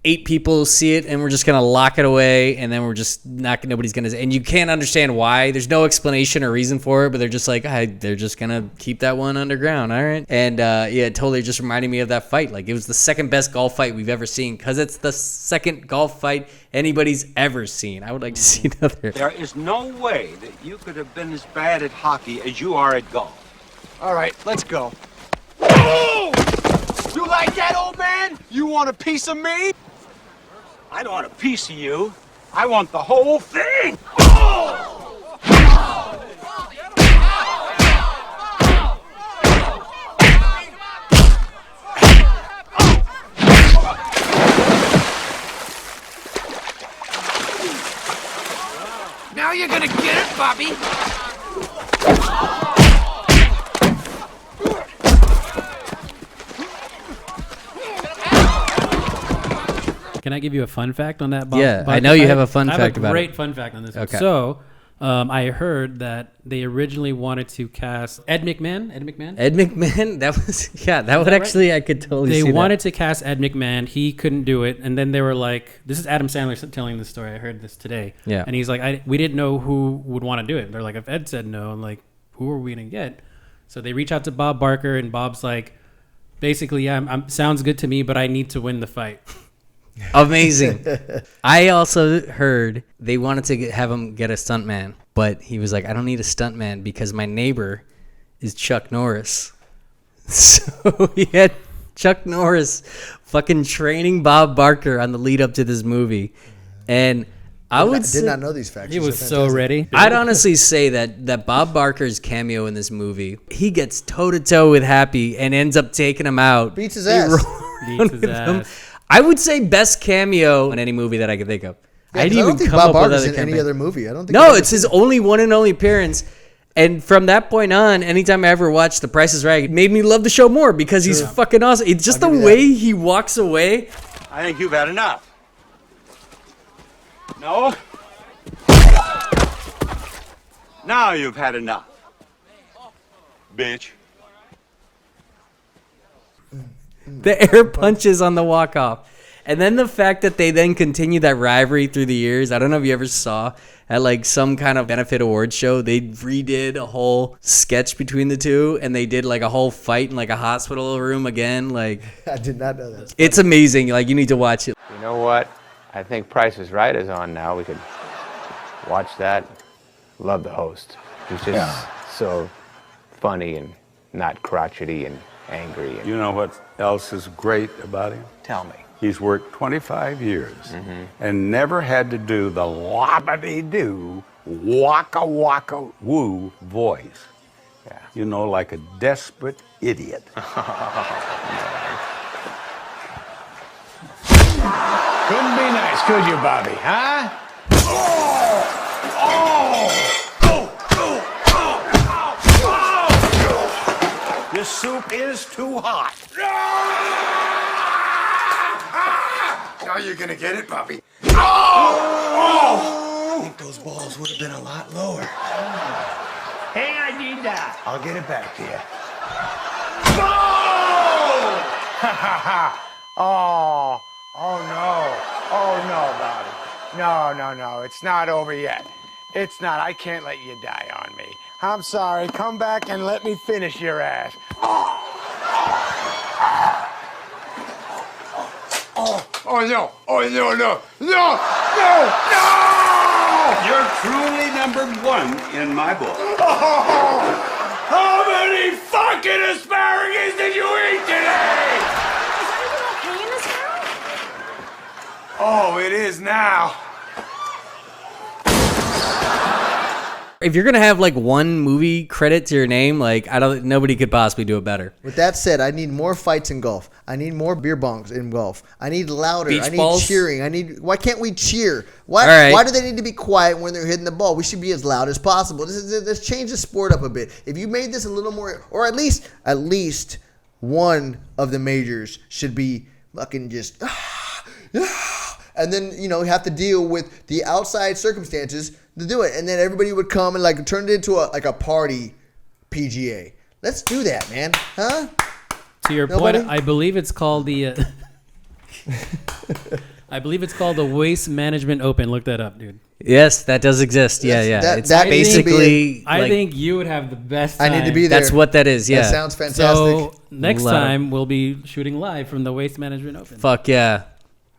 8 people see it, and we're just going to lock it away, and then we're just nobody's going to, and you can't understand why. There's no explanation or reason for it, but they're just like, they're just going to keep that one underground. All right. And yeah, it totally just reminded me of that fight. Like it was the second best golf fight we've ever seen because it's the second golf fight anybody's ever seen. I would like to see another. There is no way that you could have been as bad at hockey as you are at golf. All right, let's go. Oh! You like that, old man? You want a piece of me? I don't want a piece of you. I want the whole thing. Oh! Now you're gonna get it, Bobby. Can I give you a fun fact on that, Bob? Yeah, I know you have a fun fact about it. I have a great fun fact on this. Okay. So, I heard that they originally wanted to cast Ed McMahon. Ed McMahon? That was, yeah, that would actually, I could totally see that. They wanted to cast Ed McMahon. He couldn't do it. And then they were like, this is Adam Sandler telling this story. I heard this today. Yeah. And he's like, we didn't know who would want to do it. They're like, if Ed said no, I'm like, who are we going to get? So they reach out to Bob Barker, and Bob's like, basically, yeah, sounds good to me, but I need to win the fight. Amazing. I also heard they wanted to have him get a stuntman, but he was like, I don't need a stuntman because my neighbor is Chuck Norris. So he had Chuck Norris fucking training Bob Barker on the lead up to this movie. And I did not know these facts. He was so ready. I'd honestly say that Bob Barker's cameo in this movie, he gets toe to toe with Happy and ends up taking him out. Beats his ass. Beats his ass. I would say best cameo in any movie that I could think of. Yeah, I don't think Bob Barker's in any other movie. I don't think. No, it's his only one and only appearance. And from that point on, anytime I ever watched The Price is Right, it made me love the show more because he's fucking awesome. It's just the way he walks away. I think you've had enough. No? Now you've had enough. Bitch. The air punches on the walk-off. And then the fact that they then continue that rivalry through the years. I don't know if you ever saw at like some kind of benefit award show, they redid a whole sketch between the two, and they did like a whole fight in like a hospital room again. Like, I did not know that. It's amazing. Like, you need to watch it. You know what? I think Price is Right is on now. We could watch that. Love the host. He's just so funny and not crotchety and angry. You know what else is great about him? Tell me. He's worked 25 years and never had to do the loppity-doo, waka-waka-woo voice. Yeah. You know, like a desperate idiot. Couldn't be nice, could you, Bobby, huh? This soup is too hot. Now you're gonna get it, Bobby. I think those balls would have been a lot lower. Hey, I need that. I'll get it back to you. Oh no, Bobby. No, it's not over yet. It's not. I can't let you die on me. I'm sorry. Come back and let me finish your ass. No. You're truly #1 in my book. How many fucking asparagus did you eat today? Is everything okay in this town? Oh, it is now. If you're gonna have like one movie credit to your name, like nobody could possibly do it better. With that said, I need more fights in golf. I need more beer bongs in golf. I need louder. Beach I need balls? cheering. Why can't we cheer? Why? All right. Why do they need to be quiet when they're hitting the ball? We should be as loud as possible. Let's change the sport up a bit. If you made this a little more, or at least one of the majors should be fucking just, and then, you know, have to deal with the outside circumstances to do it. And then everybody would come and like turn it into a party PGA. Let's do that, man. Huh? To your point, I believe it's called the Waste Management Open. Look that up, dude. Yes, that does exist. Yeah. It's basically. I think you would have the best time. I need to be there. That's what that is. Yeah. That sounds fantastic. So next time we'll be shooting live from the Waste Management Open. Fuck yeah.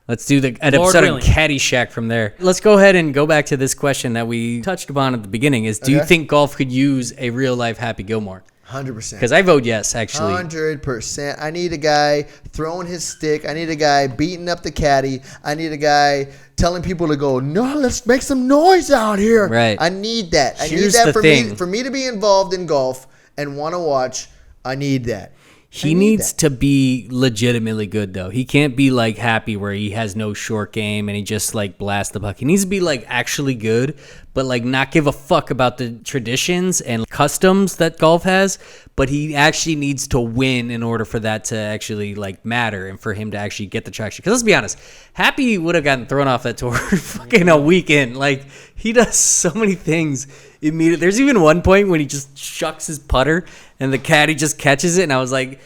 Let's do an episode of Caddyshack from there. Let's go ahead and go back to this question that we touched upon at the beginning is, do you think golf could use a real life Happy Gilmore? 100%. Because I vote yes, actually. 100%. I need a guy throwing his stick. I need a guy beating up the caddy. I need a guy telling people to go, no, let's make some noise out here. Right. I need that. I Here's need that the thing. for me to be involved in golf and want to watch. I need that. He needs to be legitimately good, though. He can't be like Happy where he has no short game and he just like blasts the puck. He needs to be like actually good, but like not give a fuck about the traditions and customs that golf has. But he actually needs to win in order for that to actually like matter and for him to actually get the traction. Because let's be honest, Happy would have gotten thrown off that tour fucking a weekend. Like he does so many things immediately. There's even one point when he just shucks his putter and the caddy just catches it, and I was like,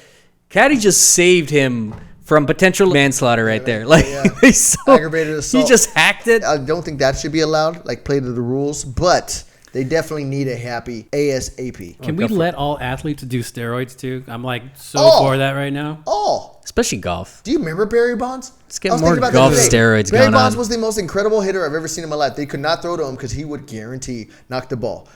caddy just saved him from potential manslaughter right there. Like Aggravated assault. He just hacked it. I don't think that should be allowed, like play to the rules, but they definitely need a Happy ASAP. Can we let all athletes do steroids too? I'm like for that right now. Especially golf. Do you remember Barry Bonds? Let's get more golf steroids Barry going Bonds on. was the most incredible hitter I've ever seen in my life. They could not throw to him because he would guarantee knock the ball.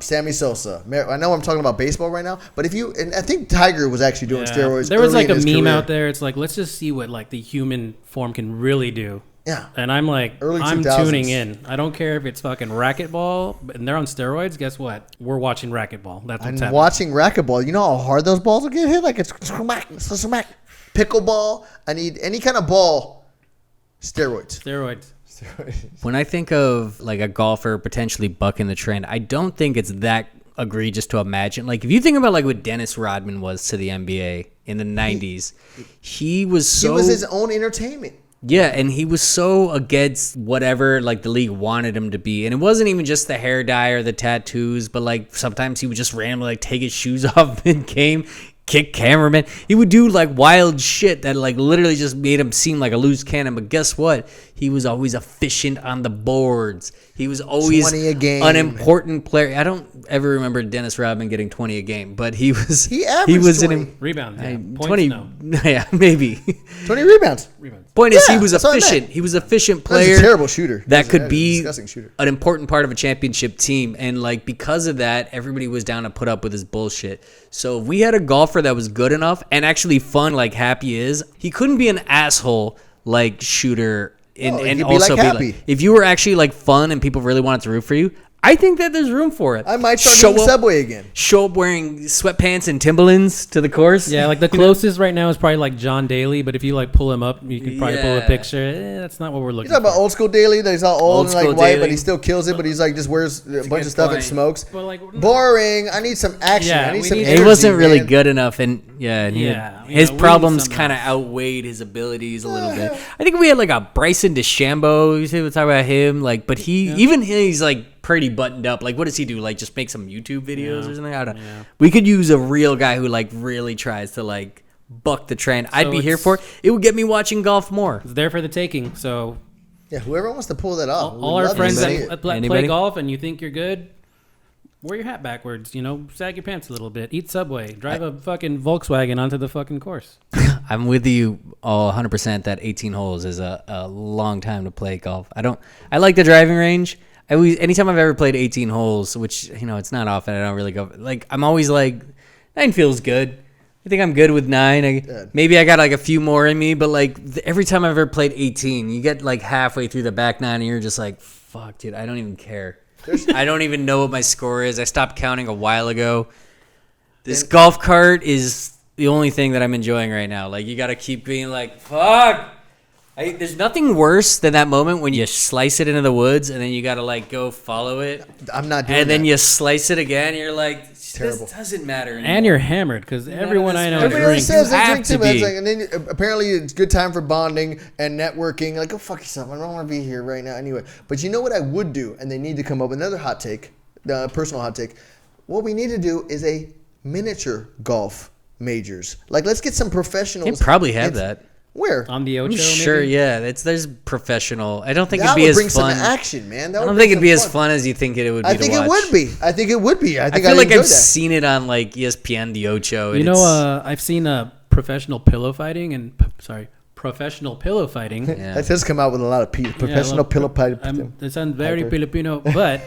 Sammy Sosa. I know I'm talking about baseball right now, but and I think Tiger was actually doing steroids. There was like a meme career. out there. It's like, let's just see what like the human form can really do. Yeah. And I'm like, I'm 2000s. tuning in. I don't care if it's fucking racquetball and they're on steroids. Guess what? We're watching racquetball. That's what's happening. I'm watching racquetball. You know how hard those balls will get hit? Like it's smack. Pickleball. I need any kind of ball. Steroids. When I think of like a golfer potentially bucking the trend, I don't think it's that egregious to imagine. Like if you think about like what Dennis Rodman was to the NBA in the 90s, he was his own entertainment. Yeah, and he was so against whatever like the league wanted him to be. And it wasn't even just the hair dye or the tattoos, but like sometimes he would just randomly like take his shoes off mid-game, kick cameraman. He would do like wild shit that like literally just made him seem like a loose cannon. But guess what? He was always efficient on the boards. He was always 20 a game. An important player. I don't ever remember Dennis Rodman getting 20 a game, but he was he was 20 rebounds. Yeah. 20 yeah, maybe 20 rebounds. Point is, he was efficient. He was an efficient player. He was a terrible shooter. That could be disgusting shooter. An important part of a championship team. And like because of that, everybody was down to put up with his bullshit. So if we had a golfer that was good enough and actually fun like Happy is, he couldn't be an asshole like Shooter. And also be like, if you were actually like fun and people really wanted to root for you, I think that there's room for it. I might start doing Subway again. Show up wearing sweatpants and Timberlands to the course. Yeah, like the closest right now is probably like John Daly, but if you like pull him up, you could probably pull a picture. That's not what we're looking for. You talking about old school Daly? That he's all old and like white, but he still kills it. But he's like just wears a bunch of stuff and smokes. But like, boring. I need some action. I need some energy. He wasn't really good enough, and his problems kind of outweighed his abilities a little bit. I think if we had like a Bryson DeChambeau, you see, we'll talk about him. Like, but he's like pretty buttoned up. Like, what does he do? Like, just make some YouTube videos or something? I don't know. We could use a real guy who like really tries to like buck the trend. I'd be here for it. It would get me watching golf more. It's there for the taking. So yeah, whoever wants to pull that off. All our friends that play golf and you think you're good, wear your hat backwards. Sag your pants a little bit. Eat Subway. Drive a fucking Volkswagen onto the fucking course. I'm with you all 100% that 18 holes is a long time to play golf. I like the driving range. Anytime I've ever played 18 holes, which, it's not often, I don't really go. Like, I'm always like, 9 feels good. I think I'm good with 9. Maybe I got like a few more in me, but like every time I've ever played 18, you get like halfway through the back 9 and you're just like, fuck, dude, I don't even care. I don't even know what my score is. I stopped counting a while ago. This golf cart is the only thing that I'm enjoying right now. Like, you got to keep being like, fuck. There's nothing worse than that moment when you slice it into the woods and then you got to like go follow it. I'm not doing And then that. you slice it again. And you're like, Terrible. this doesn't matter anymore. And you're hammered because everyone I know Everybody drinks. says they have drink to too much. be. Like, and then apparently it's a good time for bonding and networking. Like, go fuck yourself. I don't want to be here right now anyway. But you know what I would do? And they need to come up with another hot take, personal hot take. What we need to do is a miniature golf majors. Like, let's get some professionals. They probably have that. Where? On the Ocho, I'm sure, maybe? yeah. There's professional. I don't think That it'd be would as bring fun. some action, man. That I would don't bring think it'd be some as fun as you think it would be. I think to watch. it would be. I think it would be. I think I feel like enjoy I've that. seen it on like ESPN, the Ocho. You and know, I've seen professional pillow fighting and professional pillow fighting. Yeah. That does come out with a lot of professional pillow fighting. It sounds very Filipino, but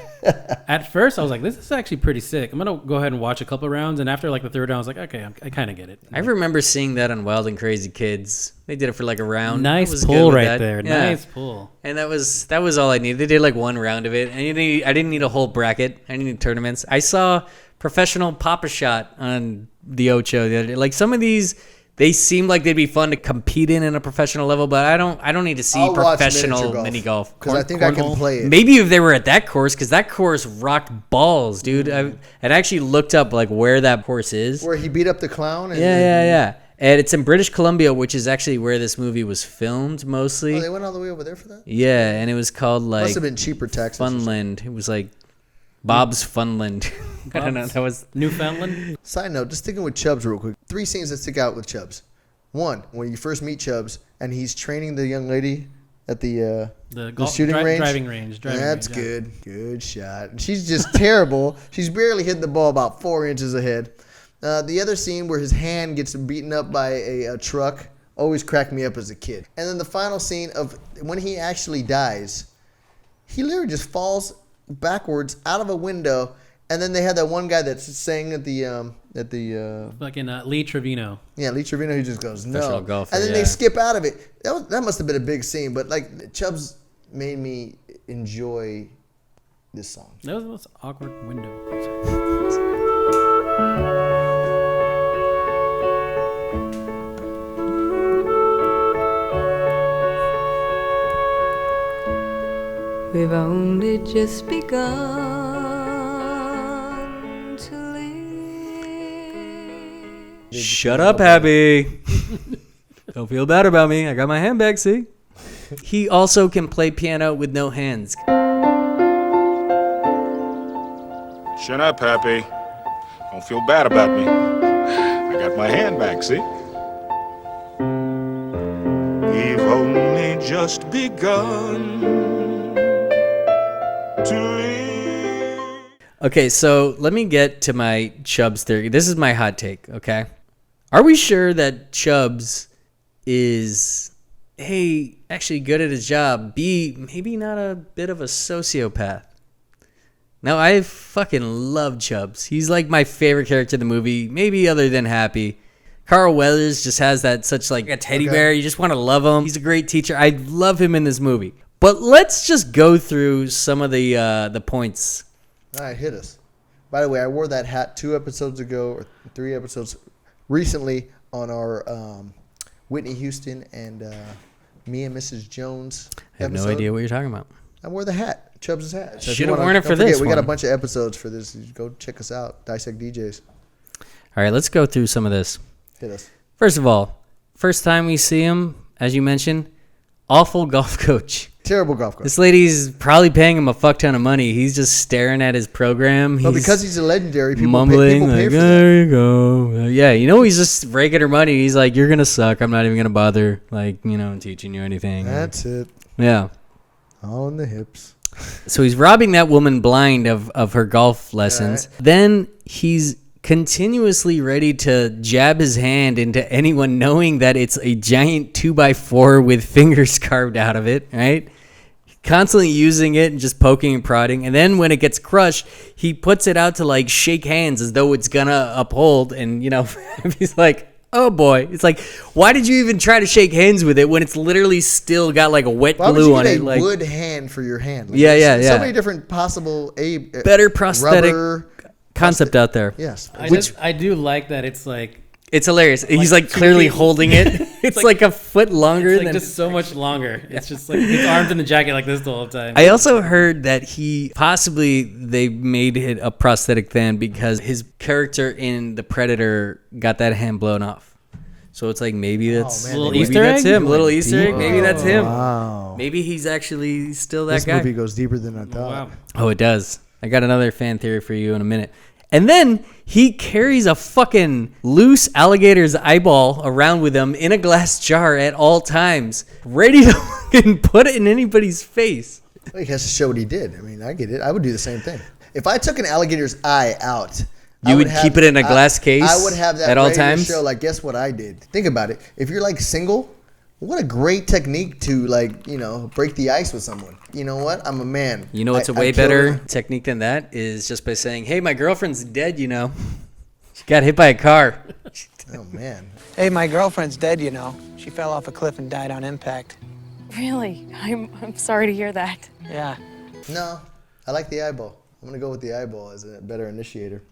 at first I was like, this is actually pretty sick. I'm gonna go ahead and watch a couple rounds, and after like the third round, I was like, okay, I kind of get it. I remember seeing that on Wild and Crazy Kids. They did it for like a round. I Nice was pull good with right that. there. Yeah. Nice pull. And that was all I needed. They did like one round of it. And I didn't need a whole bracket. I didn't need tournaments. I saw professional Pop-A-Shot on the Ocho the other day. Like some of these, they seem like they'd be fun to compete in a professional level, but I don't need to see I'll watch professional miniature golf, mini golf. because I think I can play it. Maybe if they were at that course, because that course rocked balls, dude. I actually looked up like where that course is. Where he beat up the clown. And Yeah. And it's in British Columbia, which is actually where this movie was filmed mostly. Oh, they went all the way over there for that? Yeah, and it was called like Must have been cheaper taxes. Funland. It was like Bob's Funland. I don't know. That was Newfoundland. Side note, just sticking with Chubbs real quick. 3 scenes that stick out with Chubbs. One, when you first meet Chubbs and he's training the young lady at the shooting range. Driving range. That's good. Good shot. She's just terrible. She's barely hitting the ball about 4 inches ahead. The other scene where his hand gets beaten up by a truck always cracked me up as a kid. And then the final scene of when he actually dies, he literally just falls backwards out of a window. And then they had that one guy that's saying at the like in Lee Trevino. Yeah, Lee Trevino, he just goes no. Professional golfer, And then yeah. they skip out of it. That must have been a big scene. But like Chubbs made me enjoy this song. That was the most awkward window. We've only just begun to live. Shut up, Happy. Don't feel bad about me. I got my handbag, see? He also can play piano with no hands. Shut up, Happy. Don't feel bad about me. I got my handbag, see? We've only just begun to live. Okay, so let me get to my Chubbs theory. This is my hot take, okay? Are we sure that Chubbs is, A, actually good at his job, B, maybe not a bit of a sociopath? Now, I fucking love Chubbs. He's like my favorite character in the movie, maybe other than Happy. Carl Weathers just has that such like a teddy bear. You just want to love him. He's a great teacher. I love him in this movie. But let's just go through some of the points. All right, hit us. By the way, I wore that hat 2 episodes ago, or 3 episodes recently on our Whitney Houston and me and Mrs. Jones I have episode. no idea what you're talking about. I wore the hat, Chubbs' hat. So if Should you have wanna- worn it don't for forget, this We got a one. bunch of episodes for this. Go check us out. Dissect DJs. All right, let's go through some of this. Hit us. First of all, first time we see him, as you mentioned, awful golf coach. Terrible golf coach. This lady's probably paying him a fuck ton of money. He's just staring at his program. But because he's a legendary, people mumbling, pay like, for that. there you go. Yeah, you know he's just raking her money. He's like, you're going to suck. I'm not even going to bother, teaching you anything. That's it. Yeah. All in the hips. So he's robbing that woman blind of her golf lessons. Right. Then he's continuously ready to jab his hand into anyone knowing that it's a giant 2x4 with fingers carved out of it, right? Constantly using it and just poking and prodding. And then when it gets crushed, he puts it out to like shake hands as though it's gonna uphold. And, he's like, oh boy. It's like, why did you even try to shake hands with it when it's literally still got like a wet Why would glue you on get it? a Like, wood hand for your hand? Yeah, there's yeah. So many different possible better prosthetic rubber concept out there. Yes. I do like that it's like It's hilarious. He's like clearly holding it. It's like a foot longer It's than just so much longer. It's just like his arms in the jacket like this the whole time. I also heard that they made it a prosthetic then because his character in The Predator got that hand blown off. So it's like maybe that's him. Little Easter egg. Maybe that's him. Wow. Maybe he's actually still that This guy. movie goes deeper than I thought. Wow. Oh, it does. I got another fan theory for you in a minute. And then he carries a fucking loose alligator's eyeball around with him in a glass jar at all times, ready to fucking put it in anybody's face. He has to show what he did. I mean, I get it. I would do the same thing. If I took an alligator's eye out, You would keep it in a glass case I would have that at all ready to times? show, like, guess what I did? Think about it. If you're like single, what a great technique to, like, break the ice with someone. You know what? I'm a man. You know what's a way better technique than that is just by saying, hey, my girlfriend's dead, She got hit by a car. Oh, man. Hey, my girlfriend's dead, She fell off a cliff and died on impact. Really? I'm sorry to hear that. Yeah. No, I like the eyeball. I'm going to go with the eyeball as a better initiator.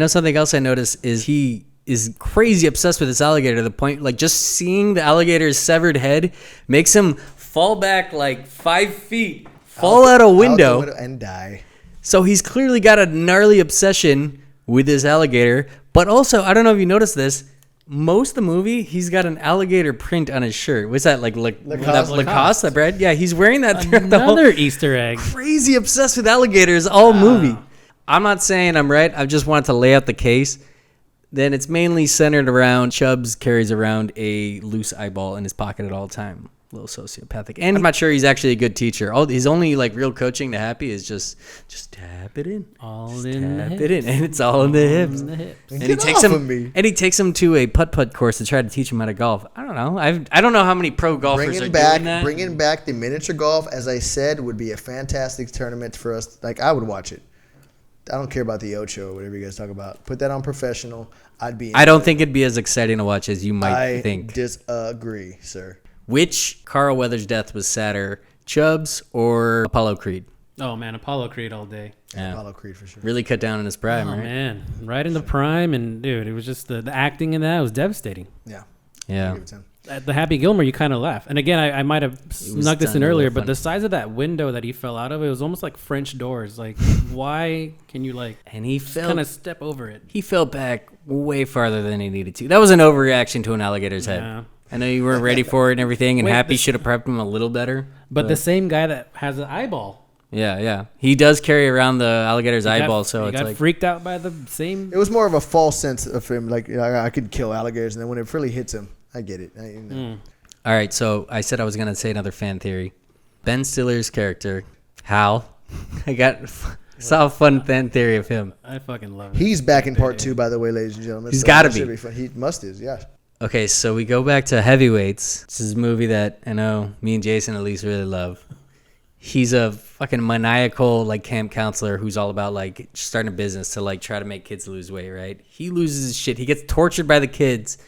Something else I noticed is he is crazy obsessed with this alligator to the point, like, just seeing the alligator's severed head makes him fall back like 5 feet, fall out a window, and die. So he's clearly got a gnarly obsession with this alligator. But also, I don't know if you noticed this, most of the movie, he's got an alligator print on his shirt. What's that, like Lacoste, that bread? Yeah, he's wearing that throughout the whole Another Easter egg. Crazy obsessed with alligators all movie. I'm not saying I'm right. I just wanted to lay out the case. Then it's mainly centered around Chubbs carries around a loose eyeball in his pocket at all time. A little sociopathic. And I'm not sure he's actually a good teacher. His only real coaching to Happy is just tap it in. All in the Tap hips. it in. And it's all in the hips. And he takes him to a putt-putt course to try to teach him how to golf. I don't know. I don't know how many pro golfers doing that. Bringing back the miniature golf, as I said, would be a fantastic tournament for us. Like, I would watch it. I don't care about the Ocho or whatever you guys talk about. Put that on professional. I don't think it'd be as exciting to watch as you might think. I disagree, sir. Which Carl Weathers' death was sadder, Chubbs or Apollo Creed? Oh, man, Apollo Creed all day. Yeah. Apollo Creed for sure. Really cut down in his prime, right? Man, right in the prime. And, dude, it was just the acting in that was devastating. Yeah. Yeah. At the Happy Gilmore, you kind of laugh. And again, I might have snuck this in earlier, but the size of that window that he fell out of, it was almost like French doors. Like, why can you And he fell kind of step over it? He fell back way farther than he needed to. That was an overreaction to an alligator's head. Yeah. I know you weren't ready for it and everything, and Wait, Happy should have prepped him a little better. But the same guy that has an eyeball. Yeah. He does carry around the alligator's eyeball, so he it's got freaked out by the same. It was more of a false sense of him, like, I could kill alligators, and then when it really hits him, I get it. All right, so I said I was going to say another fan theory. Ben Stiller's character, Hal. I saw a fun fan theory of him. I fucking love it. He's back in part 2, by the way, ladies and gentlemen. He's got to that be. should fun. He must is, yeah. Okay, so we go back to Heavyweights. This is a movie that I know me and Jason at least really love. He's a fucking maniacal camp counselor who's all about starting a business to try to make kids lose weight, right? He loses his shit. He gets tortured by the kids.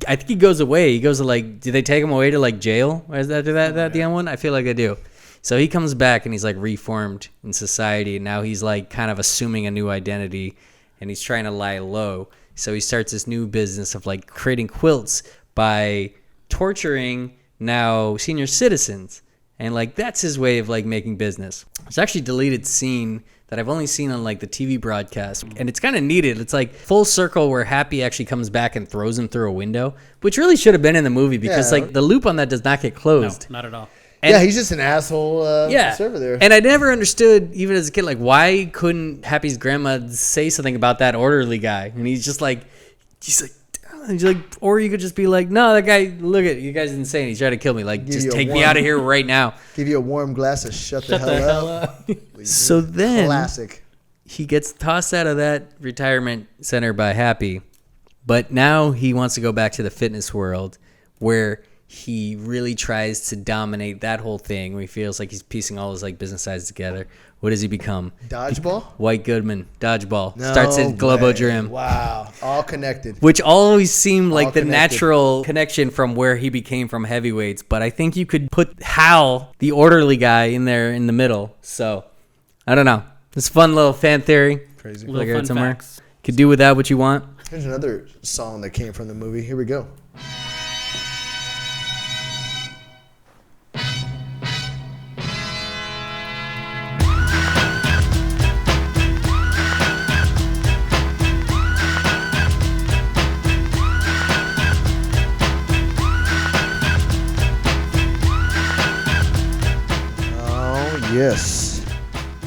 I think he goes away. He goes to do they take him away to jail? Or is that the end one? I feel like they do. So he comes back and he's reformed in society, and now he's kind of assuming a new identity, and he's trying to lie low. So he starts this new business of creating quilts by torturing now senior citizens. And that's his way of making business. It's actually a deleted scene that I've only seen on the TV broadcast, and it's kind of needed. It's full circle where Happy actually comes back and throws him through a window, which really should have been in the movie because the loop on that does not get closed. No, not at all. And he's just an asshole server there. And I never understood, even as a kid, why couldn't Happy's grandma say something about that orderly guy? And he's or you could just be no, that guy, look at you guys insane. He's trying to kill me. Just take me out of here right now. Give you a warm glass of shut the hell up. So then classic. He gets tossed out of that retirement center by Happy, but now he wants to go back to the fitness world where he really tries to dominate that whole thing, where he feels like he's piecing all his business sides together. What does he become? Dodgeball? White Goodman. Dodgeball. Starts at Globo Gym. Wow. All connected. Which always seemed like the natural connection from where he became from Heavyweights. But I think you could put Hal, the orderly guy, in there in the middle. So, I don't know. It's a fun little fan theory. Crazy. Little fun facts. Could do with that what you want. Here's another song that came from the movie. Here we go.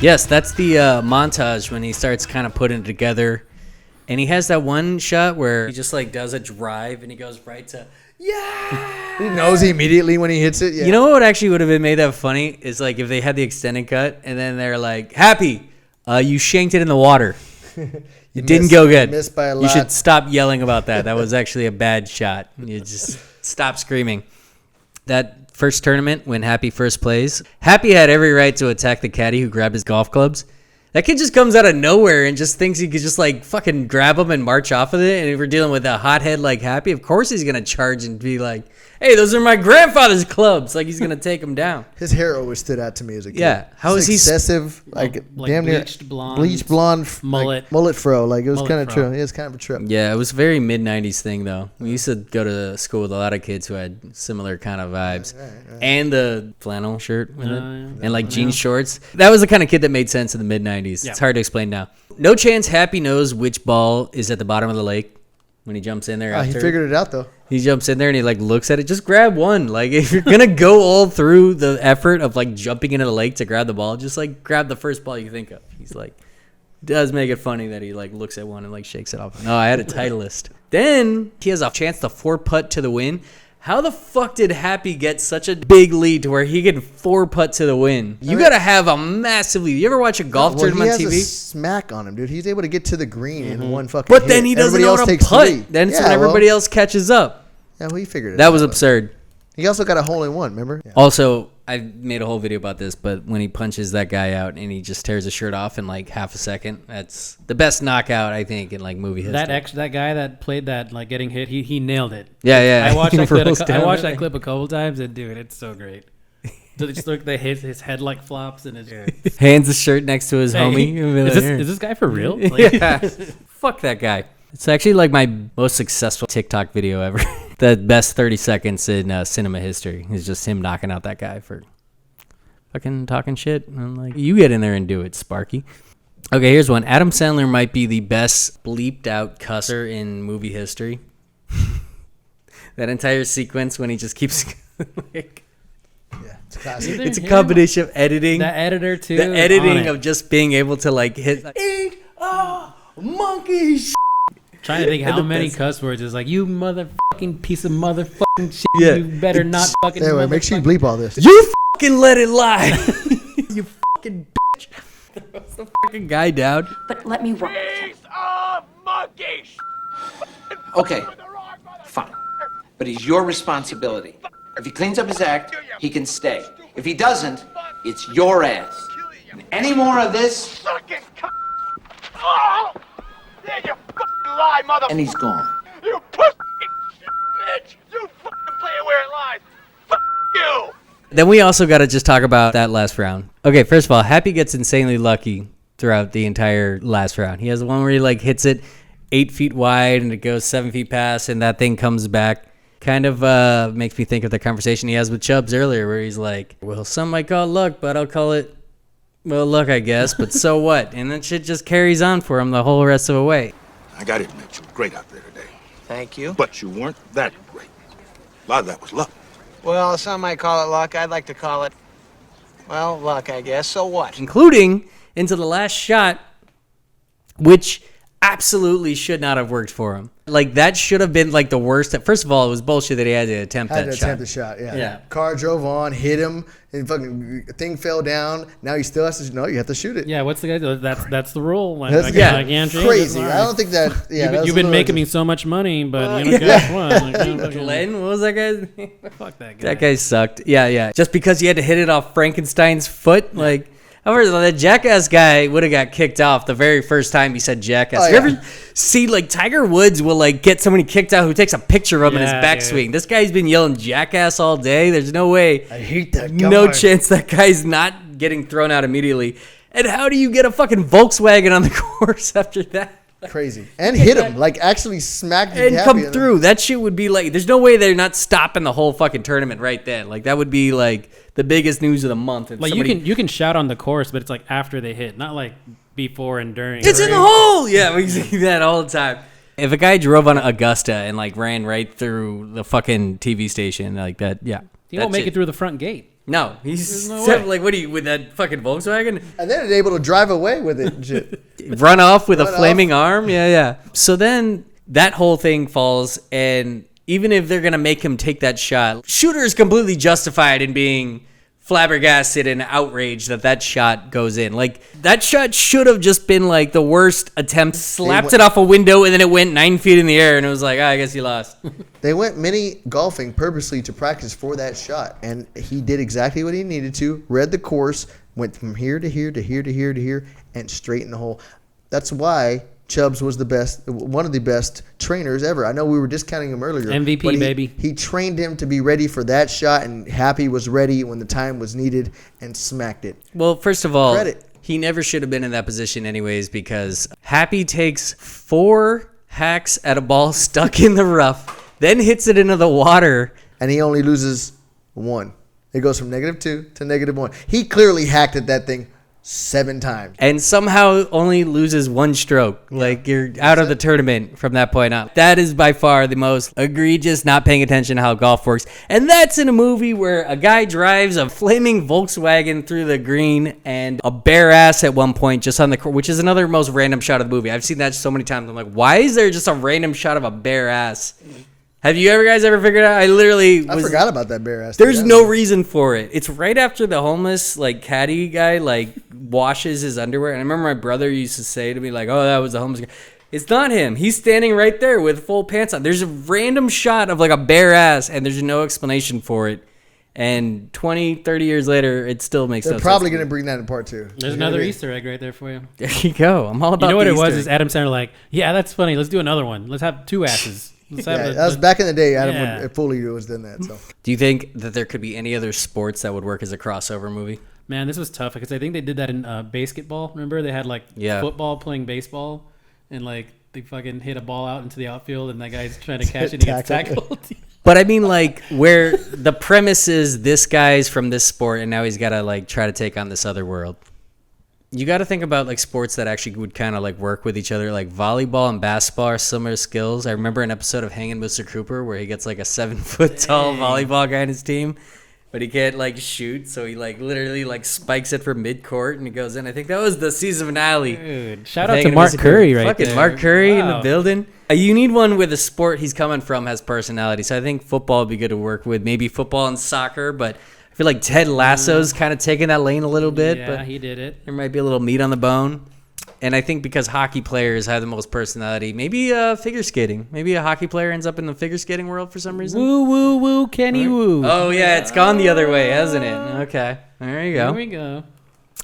Yes, that's the montage when he starts kind of putting it together. And he has that one shot where he just like does a drive and he goes right to, yeah! He knows immediately when he hits it. Yeah. You know what actually would have made that funny is like if they had the extended cut and then they're like, Happy, you shanked it in the water. It didn't go good. Missed by a lot. You should stop yelling about that. That was actually a bad shot. You just stop screaming. That first tournament when Happy first plays, Happy had every right to attack the caddy who grabbed his golf clubs. That kid just comes out of nowhere and just thinks he could just like fucking grab them and march off with it. And if we're dealing with a hothead like Happy, of course he's going to charge and be like, hey, those are my grandfather's clubs. Like he's going to take them down. His hair always stood out to me as a kid. Yeah. How is he excessive? Like damn near bleached blonde mullet fro. Like it was kind of true. It was kind of a trip. Yeah, it was a very mid-90s thing though. We used to go to school with a lot of kids who had similar kind of vibes. Right. And the flannel shirt with it. And like jean shorts. That was the kind of kid that made sense in the mid-90s. Yeah. It's hard to explain now. No chance Happy knows which ball is at the bottom of the lake when he jumps in there. He figured it out though. He jumps in there and he like looks at it. Just grab one. Like if you're gonna go all through the effort of like jumping into the lake to grab the ball, just like grab the first ball you think of. He's like, does make it funny that he like looks at one and like shakes it off. No, I had a Titleist. Then he has a chance to 4-putt to the win. How the fuck did Happy get such a big lead to where he can 4-putt to the win? You gotta have a massive lead. You ever watch a golf tournament on TV? He has a smack on him, dude. He's able to get to the green in one fucking But hit. then he doesn't know how to putt. Then it's when everybody else catches up. Yeah, well, he figured it out. That was absurd. He also got a hole-in-one, remember? Yeah. Also, I made a whole video about this, but when he punches that guy out and he just tears his shirt off in like half a second, that's the best knockout, I think, in like movie history. That guy that played that, like getting hit, he nailed it. Yeah. I watched that clip a couple times, and dude, it's so great. So just look, his head like flops and his hands the shirt next to his homie. Is this guy for real? Like, yeah. Fuck that guy. It's actually like my most successful TikTok video ever. The best 30 seconds in cinema history is just him knocking out that guy for fucking talking shit. And I'm like, you get in there and do it, Sparky. Okay, here's one. Adam Sandler might be the best bleeped out cusser in movie history. That entire sequence when he just keeps like... Yeah, it's classic. It's a combination of editing. The editor too. The editing of just being able to like hit like, eat monkey shit. Trying to think how many cuss words is like, you motherfucking piece of motherfucking shit. Yeah. You better not fucking. Anyway, make sure you bleep all this. You fucking let it lie. You fucking bitch. Throws the fucking guy down. But let me work with him. Piece of monkey Okay, fine. But he's your responsibility. If he cleans up his act, he can stay. If he doesn't, it's your ass. And any more of this, Suck it, oh! There you fucking lie, mother. and he's gone. You pussy bitch! You fucking play it where it lies. Fuck you! Then we also got to just talk about that last round. Okay, first of all, Happy gets insanely lucky throughout the entire last round. He has one where he like hits it 8 feet wide and it goes 7 feet past and that thing comes back. Kind of makes me think of the conversation he has with Chubbs earlier where he's like, well, some might call it luck, but I'll call it, well, luck, I guess, but so what? And then shit just carries on for him the whole rest of the way. I gotta admit, you were great out there today. Thank you. But you weren't that great. A lot of that was luck. Well, some might call it luck. I'd like to call it, well, luck, I guess. So what? Including into the last shot, which absolutely should not have worked for him. Like, that should have been, like, the worst. First of all, it was bullshit that he had to attempt that shot. Attempt the shot, yeah. Car drove on, hit him, and fucking thing fell down. Now he still has to, no, you have to shoot it. Yeah, what's the guy? That's the rule. Like, That's I can't change crazy. it. I don't think that, yeah. You've been making me so much money, but you know, guess what? Like, Glenn, what was that guy's name? Fuck that guy. That guy sucked. Yeah. Just because he had to hit it off Frankenstein's foot, like... However, the Jackass guy would have got kicked off the very first time he said Jackass. Oh, you ever see, like, Tiger Woods will, like, get somebody kicked out who takes a picture of him in his backswing. This guy's been yelling Jackass all day. There's no way. I hate that guy. No chance that guy's not getting thrown out immediately. And how do you get a fucking Volkswagen on the course after that? Crazy. And hit him. Like, actually smacked and Happy come in through. That shit would be like, there's no way they're not stopping the whole fucking tournament right then. Like, that would be like the biggest news of the month. Like, you can shout on the course, but it's like after they hit, not like before and during. It's in the hole. Yeah, we see that all the time. If a guy drove on Augusta and like ran right through the fucking TV station like that, yeah, he won't make it through the front gate. No, he's like, what are you with that fucking Volkswagen? And then able to drive away with it and shit. Run off with a flaming arm? Yeah. So then that whole thing falls, and even if they're going to make him take that shot, Shooter is completely justified in being flabbergasted and outraged that shot goes in. Like, that shot should have just been like the worst attempt. Slapped it off a window, and then it went 9 feet in the air, and it was like, I guess you lost. They went mini golfing purposely to practice for that shot, and he did exactly what he needed to. Read the course, went from here to here to here to here to here, and straight in the hole. That's why Chubbs was one of the best trainers ever. I know we were discounting him earlier. MVP, baby. He trained him to be ready for that shot, and Happy was ready when the time was needed and smacked it. Well, first of all, Credit. He never should have been in that position anyways, because Happy takes 4 hacks at a ball stuck in the rough, then hits it into the water. And he only loses 1. It goes from -2 to -1. He clearly hacked at that thing 7 times. And somehow only loses 1 stroke. Yeah. Like, you're out of the tournament from that point on. That is by far the most egregious not paying attention to how golf works. And that's in a movie where a guy drives a flaming Volkswagen through the green and a bare ass at one point just on the court, which is another most random shot of the movie. I've seen that so many times. I'm like, why is there just a random shot of a bare ass? Have you guys ever figured out? I forgot about that bare ass. There's no reason for it. It's right after the homeless like caddy guy like washes his underwear. And I remember my brother used to say to me like, "Oh, that was the homeless guy." It's not him. He's standing right there with full pants on. There's a random shot of like a bare ass, and there's no explanation for it. And 20, 30 years later, it still makes no sense. They're probably going to bring that in part 2. There's another Easter egg right there for you. There you go. I'm all about. You know what the it was? Easter Is Adam Sandler like, yeah, that's funny. Let's do another one. Let's have 2 asses. That was back in the day. Adam fully was doing that. So, do you think that there could be any other sports that would work as a crossover movie? Man, this was tough because I think they did that in basketball. Remember, they had like football playing baseball, and like they fucking hit a ball out into the outfield, and that guy's trying to catch it and he gets tackled. But I mean, like, where the premise is this guy's from this sport, and now he's got to like try to take on this other world. You got to think about like sports that actually would kind of like work with each other. Like volleyball and basketball are similar skills. I remember an episode of Hanging Mr. Cooper where he gets like a 7-foot tall volleyball guy in his team, but he can't like shoot, so he like literally like spikes it from mid court and he goes in. I think that was the season finale. Dude, shout out to Mark Curry right Fucking there. Mark Curry in the building. You need one where the sport he's coming from has personality. So I think football would be good to work with. Maybe football and soccer, but I feel like Ted Lasso's kind of taking that lane a little bit. Yeah, but he did it. There might be a little meat on the bone. And I think because hockey players have the most personality, maybe figure skating. Maybe a hockey player ends up in the figure skating world for some reason. Woo, woo, woo, Kenny woo. Oh, yeah, it's gone the other way, hasn't it? Okay, there you go. Here we go.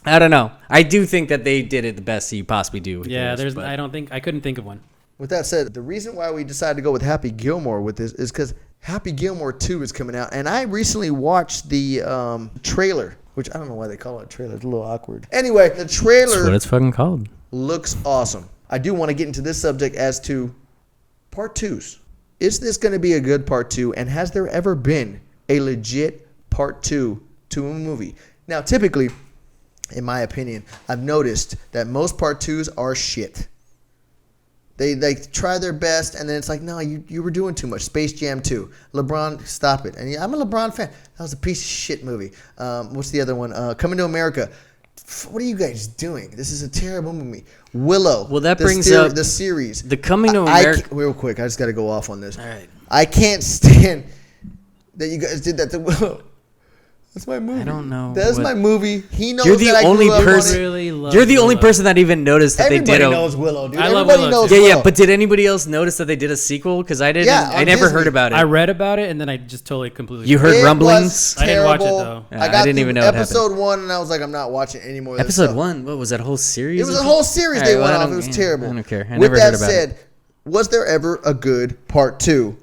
I don't know. I do think that they did it the best you possibly do. With There's. But I couldn't think of one. With that said, the reason why we decided to go with Happy Gilmore with this is because Happy Gilmore 2 is coming out, and I recently watched the trailer, which I don't know why they call it a trailer. It's a little awkward. Anyway, the trailer That's what it's fucking called. Looks awesome. I do want to get into this subject as to part 2s. Is this going to be a good part 2, and has there ever been a legit part 2 to a movie? Now, typically, in my opinion, I've noticed that most part 2s are shit. They try their best, and then it's like, no, you were doing too much. Space Jam 2. LeBron, stop it. And I'm a LeBron fan. That was a piece of shit movie. What's the other one? Coming to America. What are you guys doing? This is a terrible movie. Willow. Well, that brings up the series. The Coming to America. Real quick, I just got to go off on this. All right. I can't stand that you guys did that to Willow. That's my movie. I don't know. That's my movie. He knows You're the that only I grew person. up on it. Really love You're the Willow. only person that even noticed that Everybody they did. knows Willow, dude. I love Everybody Willow, knows too. Willow. Yeah. But did anybody else notice that they did a sequel? Because I didn't. Yeah, I on never Disney. heard about it. I read about it and then I just totally completely. You heard It rumblings? was I didn't watch it, terrible. though. Yeah, I I got didn't through even know what episode 1, and I was like, I'm not watching any more of this Episode stuff. 1. What was that? A whole series? It was or a whole something? series All they right, went well, I off. don't- It was yeah, terrible. I don't care. I With never that heard about said, it. was there ever a good part 2?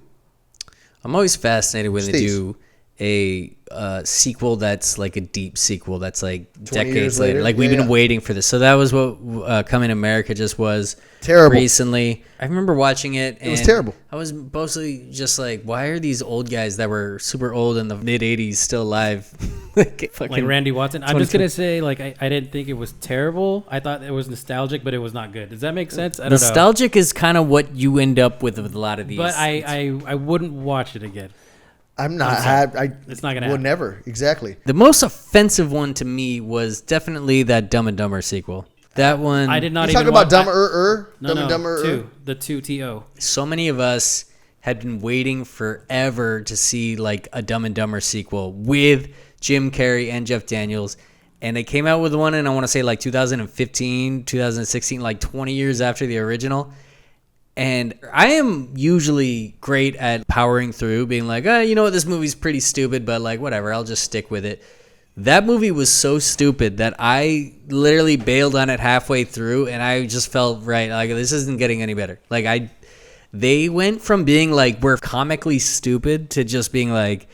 I'm always fascinated when they Steve. do a sequel that's like a deep sequel that's like 20 years decades later. Like we've been waiting for this. So that was what Coming to America just was. Terrible. Recently, I remember watching it. And it was terrible. I was mostly just like, why are these old guys that were super old in the mid '80s still alive? Like Randy Watson. I'm just gonna say, like, I didn't think it was terrible. I thought it was nostalgic, but it was not good. Does that make sense? I don't Nostalgic is kind of what you end up with a lot of these. But I wouldn't watch it again. I'm not. It's not gonna will happen. never. Exactly. The most offensive one to me was definitely that Dumb and Dumber sequel. That one. I did not You even talking about watch- Dumb and Dumber? Two. The 2 So many of us had been waiting forever to see like a Dumb and Dumber sequel with Jim Carrey and Jeff Daniels. And they came out with one in, I want to say, like 2015, 2016, like 20 years after the original. And I am usually great at powering through, being like, you know what, this movie's pretty stupid, but like, whatever, I'll just stick with it. That movie was so stupid that I literally bailed on it halfway through, and I just felt, right, like, this isn't getting any better. Like, they went from being like, we're comically stupid to just being like,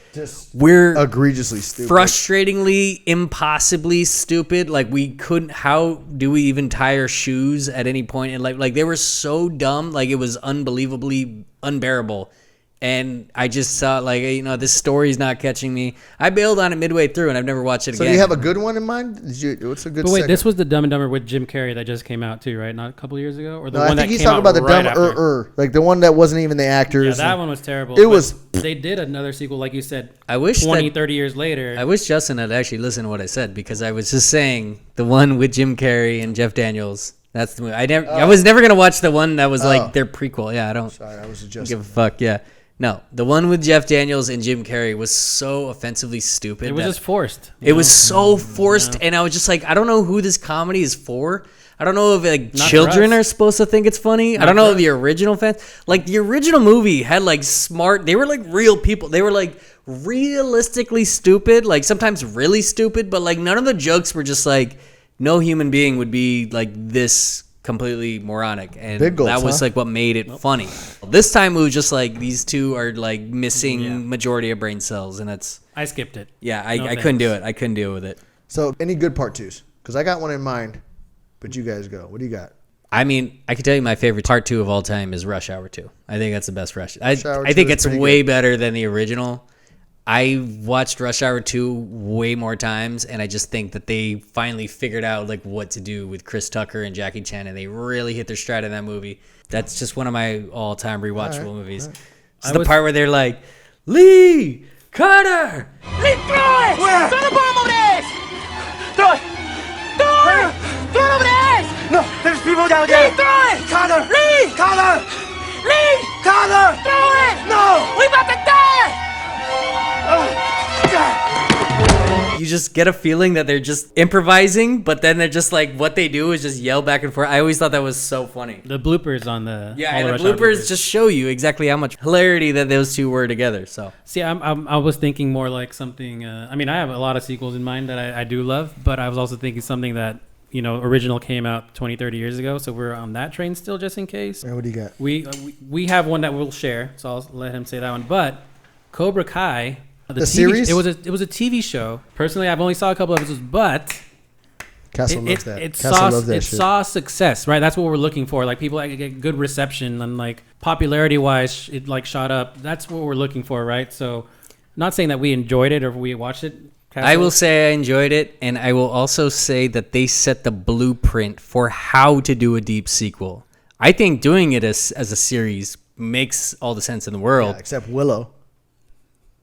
we're egregiously stupid. Frustratingly, impossibly stupid. Like, we couldn't, how do we even tie our shoes at any point? And like they were so dumb, like it was unbelievably unbearable. And I just thought, like, you know, this story's not catching me. I bailed on it midway through, and I've never watched it again. So you have a good one in mind? What's a good? But wait, second? this was the Dumb and Dumber with Jim Carrey that just came out too, right? Not a couple years ago, or the No, one I think that he's came talking out about the right Dumb after. like the one that wasn't even the actors. Yeah, that one was terrible. It but was. They did another sequel, like you said. I wish 30 years later. I wish Justin had actually listened to what I said, because I was just saying the one with Jim Carrey and Jeff Daniels. That's the movie. I was never gonna watch the one that was like their prequel. Yeah, I don't. Sorry, I was Don't adjusting. give a fuck. Yeah. No, the one with Jeff Daniels and Jim Carrey was so offensively stupid. It was just forced. It was so forced, and I was just like, I don't know who this comedy is for. I don't know if like Not children for us. are supposed to think it's funny. I Not don't know for if the original fans, like the original movie had like smart. They were like real people. They were like realistically stupid, like sometimes really stupid, but like none of the jokes were just like, no human being would be like this completely moronic, and Big goals, that was huh? like what made it funny. This time it was just like these two are like missing majority of brain cells, and that's I skipped it. yeah, No I couldn't thanks. do it. I couldn't deal with it. So any good part twos? Because I got one in mind, but you guys go. What do you got? I mean, I can tell you my favorite part 2 of all time is Rush Hour 2. I think that's the best Rush. I Hour think 2 is it's pretty way good. better than the original. I watched Rush Hour 2 way more times, and I just think that they finally figured out like what to do with Chris Tucker and Jackie Chan, and they really hit their stride in that movie. That's just one of my all-time rewatchable movies. It's the part where they're like, Lee Carter. Lee, throw it! Where? Throw the bomb over there! Throw it! Throw it! Throw it over there! No, there's people down there! Lee, throw it! Carter! Lee! Carter! Lee! Carter! Throw it! No! We about to die! You just get a feeling that they're just improvising, but then they're just like, what they do is just yell back and forth. I always thought that was so funny. The bloopers on the Yeah, all and the Rush Hour bloopers just show you exactly how much hilarity that those two were together. So See, I was thinking more like something. I mean, I have a lot of sequels in mind that I do love, but I was also thinking something that, you know, original came out 20, 30 years ago, so we're on that train still, just in case. And what do you got? We have one that we'll share, so I'll let him say that one. But Cobra Kai, The TV series? it was a TV show. Personally, I've only saw a couple episodes, but Castle loves that. It Castle saw loves that shit. saw success, right? That's what we're looking for. Like people like, get good reception and like popularity wise, it like shot up. That's what we're looking for, right? So, not saying that we enjoyed it or we watched it. Castle. I will say I enjoyed it, and I will also say that they set the blueprint for how to do a deep sequel. I think doing it as a series makes all the sense in the world. Yeah, except Willow.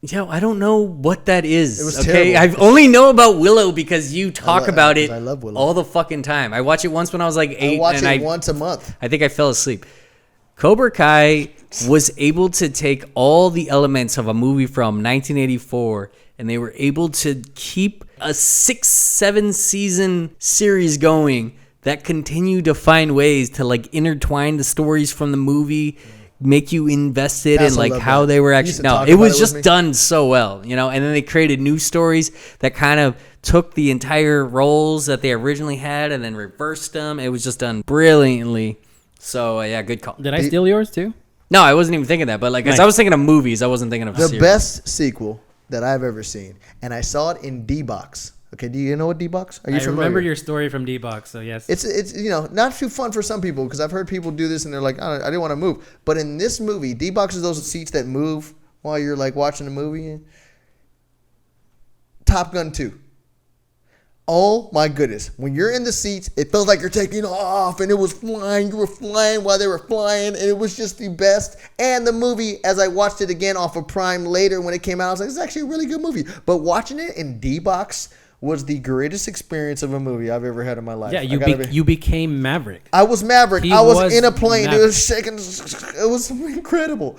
Yo, I don't know what that is. It was okay, terrible. I only know about Willow because you talk about it I love Willow. all the fucking time. I watch it once when I was like 8. I watch and it once a month. I think I fell asleep. Cobra Kai was able to take all the elements of a movie from 1984, and they were able to keep a 6-7 season series going that continued to find ways to like intertwine the stories from the movie, make you invested in Castle like loved how that. they were You actually. used to No, talk it about was it with just me. done so well, you know. And then they created new stories that kind of took the entire roles that they originally had and then reversed them. It was just done brilliantly. So yeah, good call. Did I steal yours too? No, I wasn't even thinking that. But like, as I was thinking of movies, I wasn't thinking of The series. best sequel that I've ever seen, and I saw it in D-Box. Okay, do you know what D-Box? Are you familiar? I remember your story from D-Box, so yes. It's not too fun for some people because I've heard people do this and they're like, I didn't want to move. But in this movie, D-Box is those seats that move while you're like watching a movie. Top Gun 2. Oh my goodness. When you're in the seats, it felt like you're taking off and it was flying. You were flying while they were flying, and it was just the best. And the movie, as I watched it again off of Prime later when it came out, I was like, it's actually a really good movie. But watching it in D-Box was the greatest experience of a movie I've ever had in my life. Yeah, you became Maverick. I was Maverick. I was in a plane. Maverick. It was shaking. It was couldn't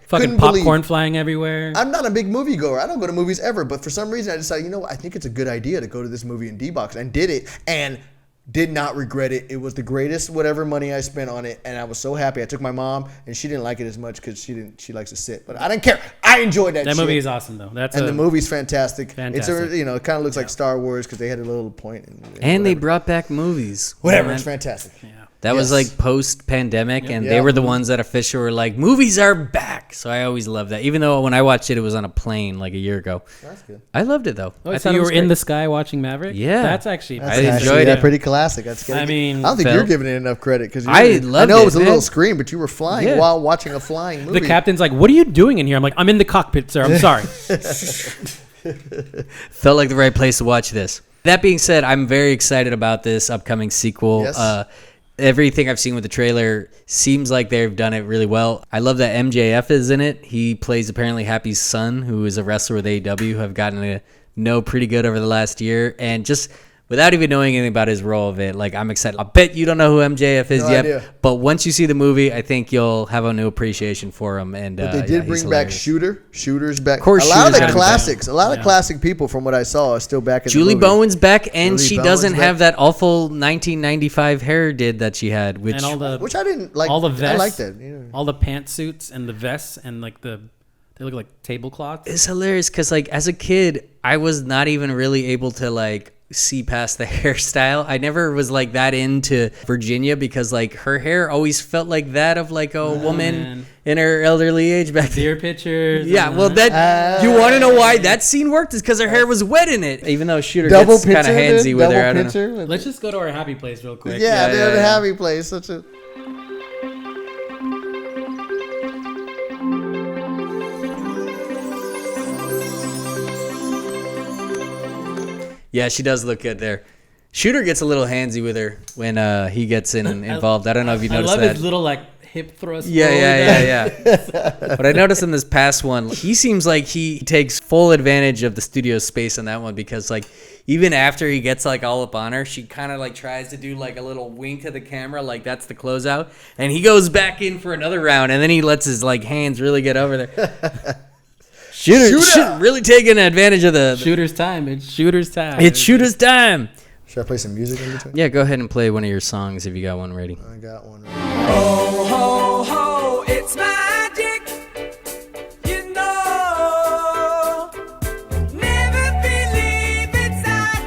Fucking popcorn flying everywhere. I'm not a big movie goer. I don't go to movies ever. But for some reason, I decided, I think it's a good idea to go to this movie in D-Box, and did it. And did not regret it. It was the greatest whatever money I spent on it, and I was so happy. I took my mom, and she didn't like it as much because she likes to sit, but I didn't care. I enjoyed that. That movie is awesome though. The movie's fantastic. Fantastic. It's it kind of looks like Star Wars because they had a little point. And they brought back movies. Whatever, it's fantastic. Yeah. That was like post-pandemic, and they were the ones that officially were like, movies are back. So I always loved that. Even though when I watched it, it was on a plane like a year ago. That's good. I loved it, though. I thought you were in the sky watching Maverick? Yeah. That's actually... I enjoyed it. Pretty classic. That's good. I mean... I don't think you're giving it enough credit. Because I loved know it, it was a man. little scream, but you were flying while watching a flying movie. The captain's like, what are you doing in here? I'm like, I'm in the cockpit, sir. I'm sorry. Felt like the right place to watch this. That being said, I'm very excited about this upcoming sequel. Yes. Everything I've seen with the trailer seems like they've done it really well. I love that MJF is in it. He plays apparently Happy's son, who is a wrestler with AEW, who I've gotten to know pretty good over the last year. And just without even knowing anything about his role of it, like, I'm excited. I bet you don't know who MJF is yet. Idea. But once you see the movie, I think you'll have a new appreciation for him. And but they did bring back hilarious. Shooter's back. Of course, a lot of Shooter's the classics, a lot of classic people from what I saw are still back in Julie the movie. Bowen's back, and Julie she Bowen's doesn't back. have that awful 1995 hair that she had, which which I didn't like. All the vests, I like that. Yeah. All the pantsuits and the vests and like they look like tablecloths. It's hilarious because like as a kid, I was not even really able to like see past the hairstyle. I never was like that into Virginia because like her hair always felt like that of like a woman in her elderly age back then. Deer pictures. Yeah, well, that you want to know why that scene worked is because her hair was wet in it. Even though Shooter gets kind of handsy with her. I don't know. Let's just go to our happy place real quick. Yeah, the happy place. Such a. Yeah, she does look good there. Shooter gets a little handsy with her when he gets involved. I don't know if you noticed that. I love his little like hip thrust. Yeah. But I noticed in this past one, he seems like he takes full advantage of the studio space on that one because like even after he gets like all up on her, she kind of like tries to do like a little wink to the camera, like that's the closeout, and he goes back in for another round, and then he lets his like hands really get over there. Shooter really taking advantage of the Shooter's time. It's Shooter's time. It's Shooter's time. Should I play some music in between? Yeah, go ahead and play one of your songs if you got one ready. I got one ready. Ho, ho, ho, it's magic. You know, never believe it's that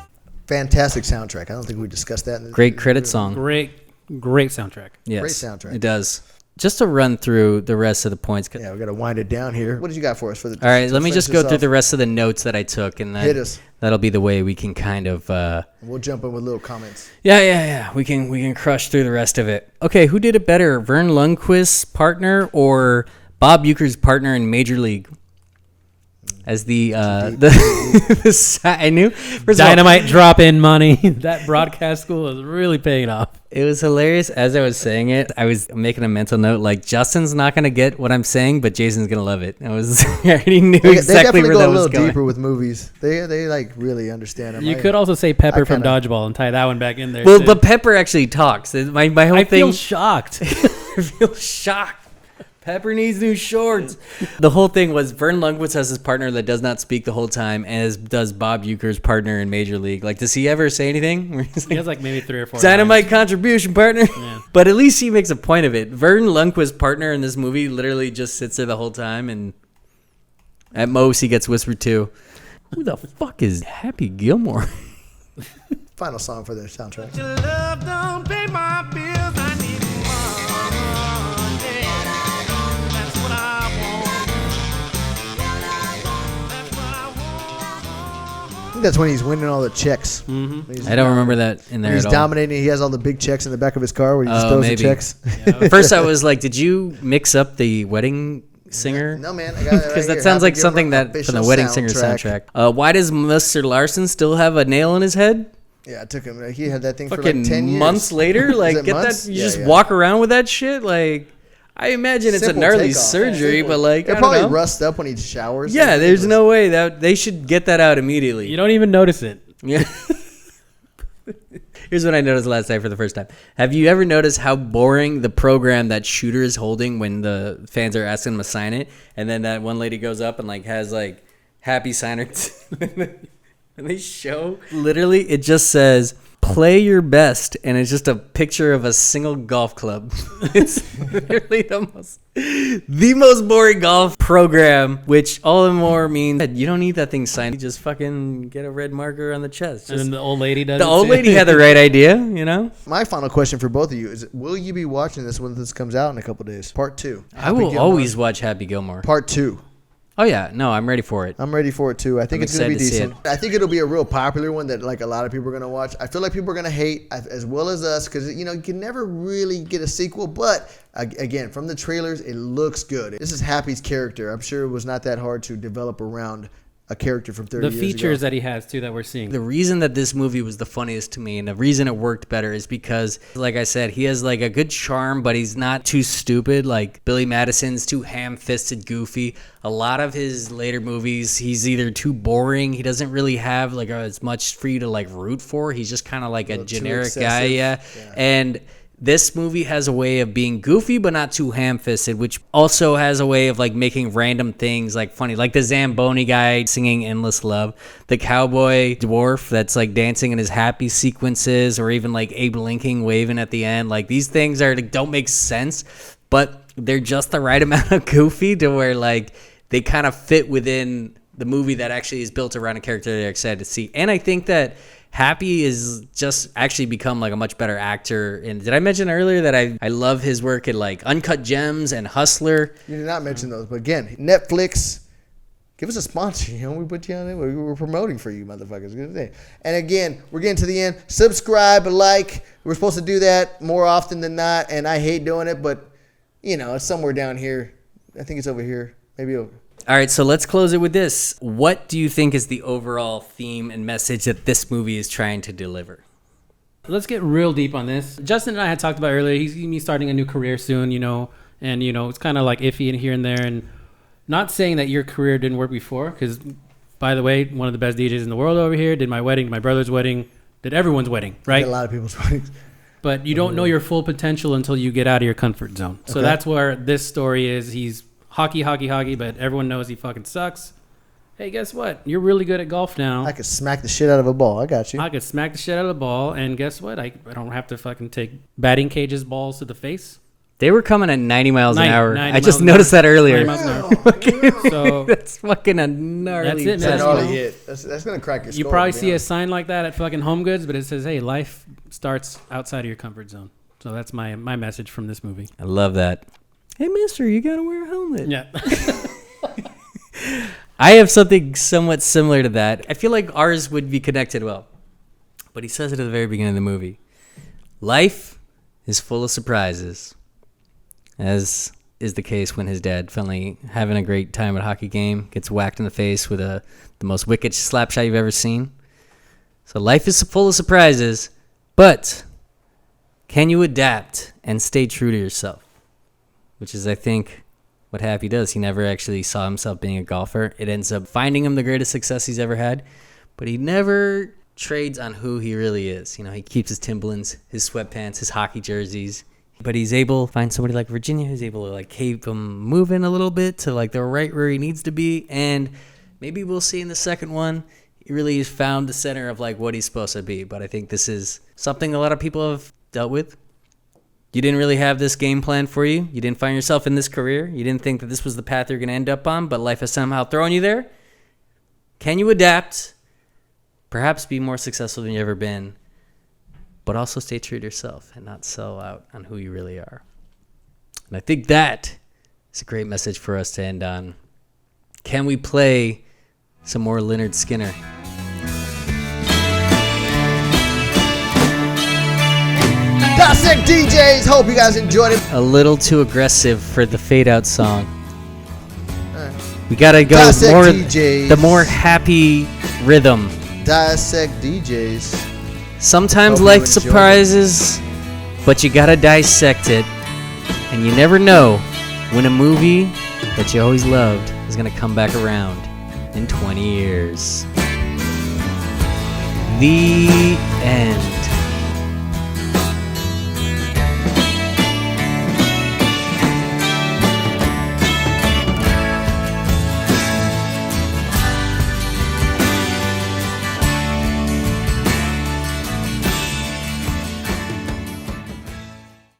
song. Fantastic soundtrack. I don't think we discussed that. Great credit song. Great soundtrack. Yes, great soundtrack. It does. Just to run through the rest of the points. Yeah, we got to wind it down here. What did you got for us for the? All right, let me just go through the rest of the notes that I took, and hit us. That'll be the way we can kind of. We'll jump in with little comments. Yeah. We can crush through the rest of it. Okay, who did it better, Vern Lundquist's partner or Bob Uecker's partner in Major League? As I knew. Dynamite drop in money. That broadcast school is really paying off. It was hilarious. As I was saying it, I was making a mental note like Justin's not going to get what I'm saying, but Jason's going to love it. I already knew exactly where that was going. They definitely go a little deeper with movies. They like really understand them. You could also say Pepper from Dodgeball and tie that one back in there. Well, too. but Pepper actually talks. My whole thing. I feel shocked. I feel shocked. Pepper needs new shorts. The whole thing was Vern Lundquist has his partner that does not speak the whole time, as does Bob Uecker's partner in Major League. Like, does he ever say anything? He has like maybe 3 or 4. Dynamite contribution, partner. Yeah. But at least he makes a point of it. Vern Lundquist's partner in this movie literally just sits there the whole time, and at most he gets whispered to. Who the fuck is Happy Gilmore? Final song for the soundtrack. Your love don't pay my bills. I need money. That's what I want. think that's when he's winning all the checks. Mm-hmm. I don't remember that in there He's at all. dominating. He has all the big checks in the back of his car where he just throws the checks. Yeah. First, I was like, did you mix up the wedding singer? No, man. I got it Because right that sounds Happy like something Gilmore that from the official Wedding Singer soundtrack. Why does Mr. Larson still have a nail in his head? Yeah, it took him. He had that thing for Fucking like 10 years. months later, like get months? that. You just walk around with that shit. Like, I imagine it's Simple a gnarly takeoff. surgery, but like, it I probably don't know. rusts up when he showers. Yeah, there's no way that they should get that out immediately. You don't even notice it. Yeah. Here's what I noticed last night for the first time. Have you ever noticed how boring the program that Shooter is holding when the fans are asking him to sign it, and then that one lady goes up and like has like Happy signer, and they show literally it just says play your best, and it's just a picture of a single golf club. It's literally the most boring golf program, which all the more means that you don't need that thing signed. You just fucking get a red marker on the chest. And then the old lady does The it old too. lady had the right idea, you know? My final question for both of you is: will you be watching this when this comes out in a couple days? Part 2. I will always watch Happy Gilmore. Part 2. Oh yeah, no, I'm ready for it. I'm ready for it too. I think I'm it's going to be excited to see decent. I think it'll be a real popular one that like a lot of people are going to watch. I feel like people are going to hate as well as us because you can never really get a sequel. But again, from the trailers, it looks good. This is Happy's character. I'm sure it was not that hard to develop around a character from 30 The years features ago. that he has too that we're seeing. The reason that this movie was the funniest to me and the reason it worked better is because, like I said, he has like a good charm, but he's not too stupid. Like Billy Madison's too ham-fisted, goofy. A lot of his later movies, he's either too boring. He doesn't really have like as much for you to like root for. He's just kind of like a generic guy. Yeah. And this movie has a way of being goofy, but not too ham-fisted, which also has a way of like making random things like funny, like the Zamboni guy singing "Endless Love," the cowboy dwarf that's like dancing in his happy sequences, or even like Abe Lincoln waving at the end. Like these things are like, don't make sense, but they're just the right amount of goofy to where like they kind of fit within the movie that actually is built around a character they're excited to see. And I think that Happy is just actually become like a much better actor. And did I mention earlier that I love his work in like Uncut Gems and Hustler? You did not mention those, but again, Netflix, give us a sponsor. We put you on it. We're promoting for you, motherfuckers. Good day. And again, we're getting to the end. Subscribe, like. We're supposed to do that more often than not, and I hate doing it, but it's somewhere down here. I think it's over here. Maybe over. All right, so let's close it with this. What do you think is the overall theme and message that this movie is trying to deliver? Let's get real deep on this. Justin and I had talked about earlier, he's going to be starting a new career soon, and, it's kind of like iffy in here and there. And not saying that your career didn't work before, because, by the way, one of the best DJs in the world over here, did my wedding, my brother's wedding, did everyone's wedding, right? Did a lot of people's weddings. But you don't know your full potential until you get out of your comfort zone. So that's where this story is. He's hockey, but everyone knows he fucking sucks. Hey, guess what? You're really good at golf now. I could smack the shit out of a ball. I got you. I could smack the shit out of the ball, and guess what? I don't have to fucking take batting cages balls to the face. They were coming at 90 miles an hour. 90 I just miles an noticed hour. that earlier. 90 miles an hour. So that's fucking a gnarly. That's it, man. Gnarly hit. That's gonna crack your skull. You probably see a sign like that at fucking Home Goods, but it says, "Hey, life starts outside of your comfort zone." So that's my message from this movie. I love that. Hey, mister, you gotta wear a helmet. Yeah. I have something somewhat similar to that. I feel like ours would be connected well. But he says it at the very beginning of the movie. Life is full of surprises. As is the case when his dad, finally having a great time at a hockey game, gets whacked in the face with the most wicked slap shot you've ever seen. So life is full of surprises, but can you adapt and stay true to yourself? Which is, I think, what Happy does. He never actually saw himself being a golfer. It ends up finding him the greatest success he's ever had, but he never trades on who he really is. He keeps his Timberlands, his sweatpants, his hockey jerseys, but he's able to find somebody like Virginia who's able to like keep him moving a little bit to like the right where he needs to be. And maybe we'll see in the second one, he really has found the center of like what he's supposed to be. But I think this is something a lot of people have dealt with. You didn't really have this game plan for you. You didn't find yourself in this career. You didn't think that this was the path you're going to end up on, but life has somehow thrown you there. Can you adapt? Perhaps be more successful than you've ever been, but also stay true to yourself and not sell out on who you really are. And I think that is a great message for us to end on. Can we play some more Lynyrd Skynyrd? Dissect DJs. Hope you guys enjoyed it. A little too aggressive for the fade out song. We gotta go Dissect more DJs. the more happy rhythm. Dissect DJs. Sometimes Hope you life enjoyed surprises, but you gotta dissect it. And you never know when a movie that you always loved is gonna come back around in 20 years. The end.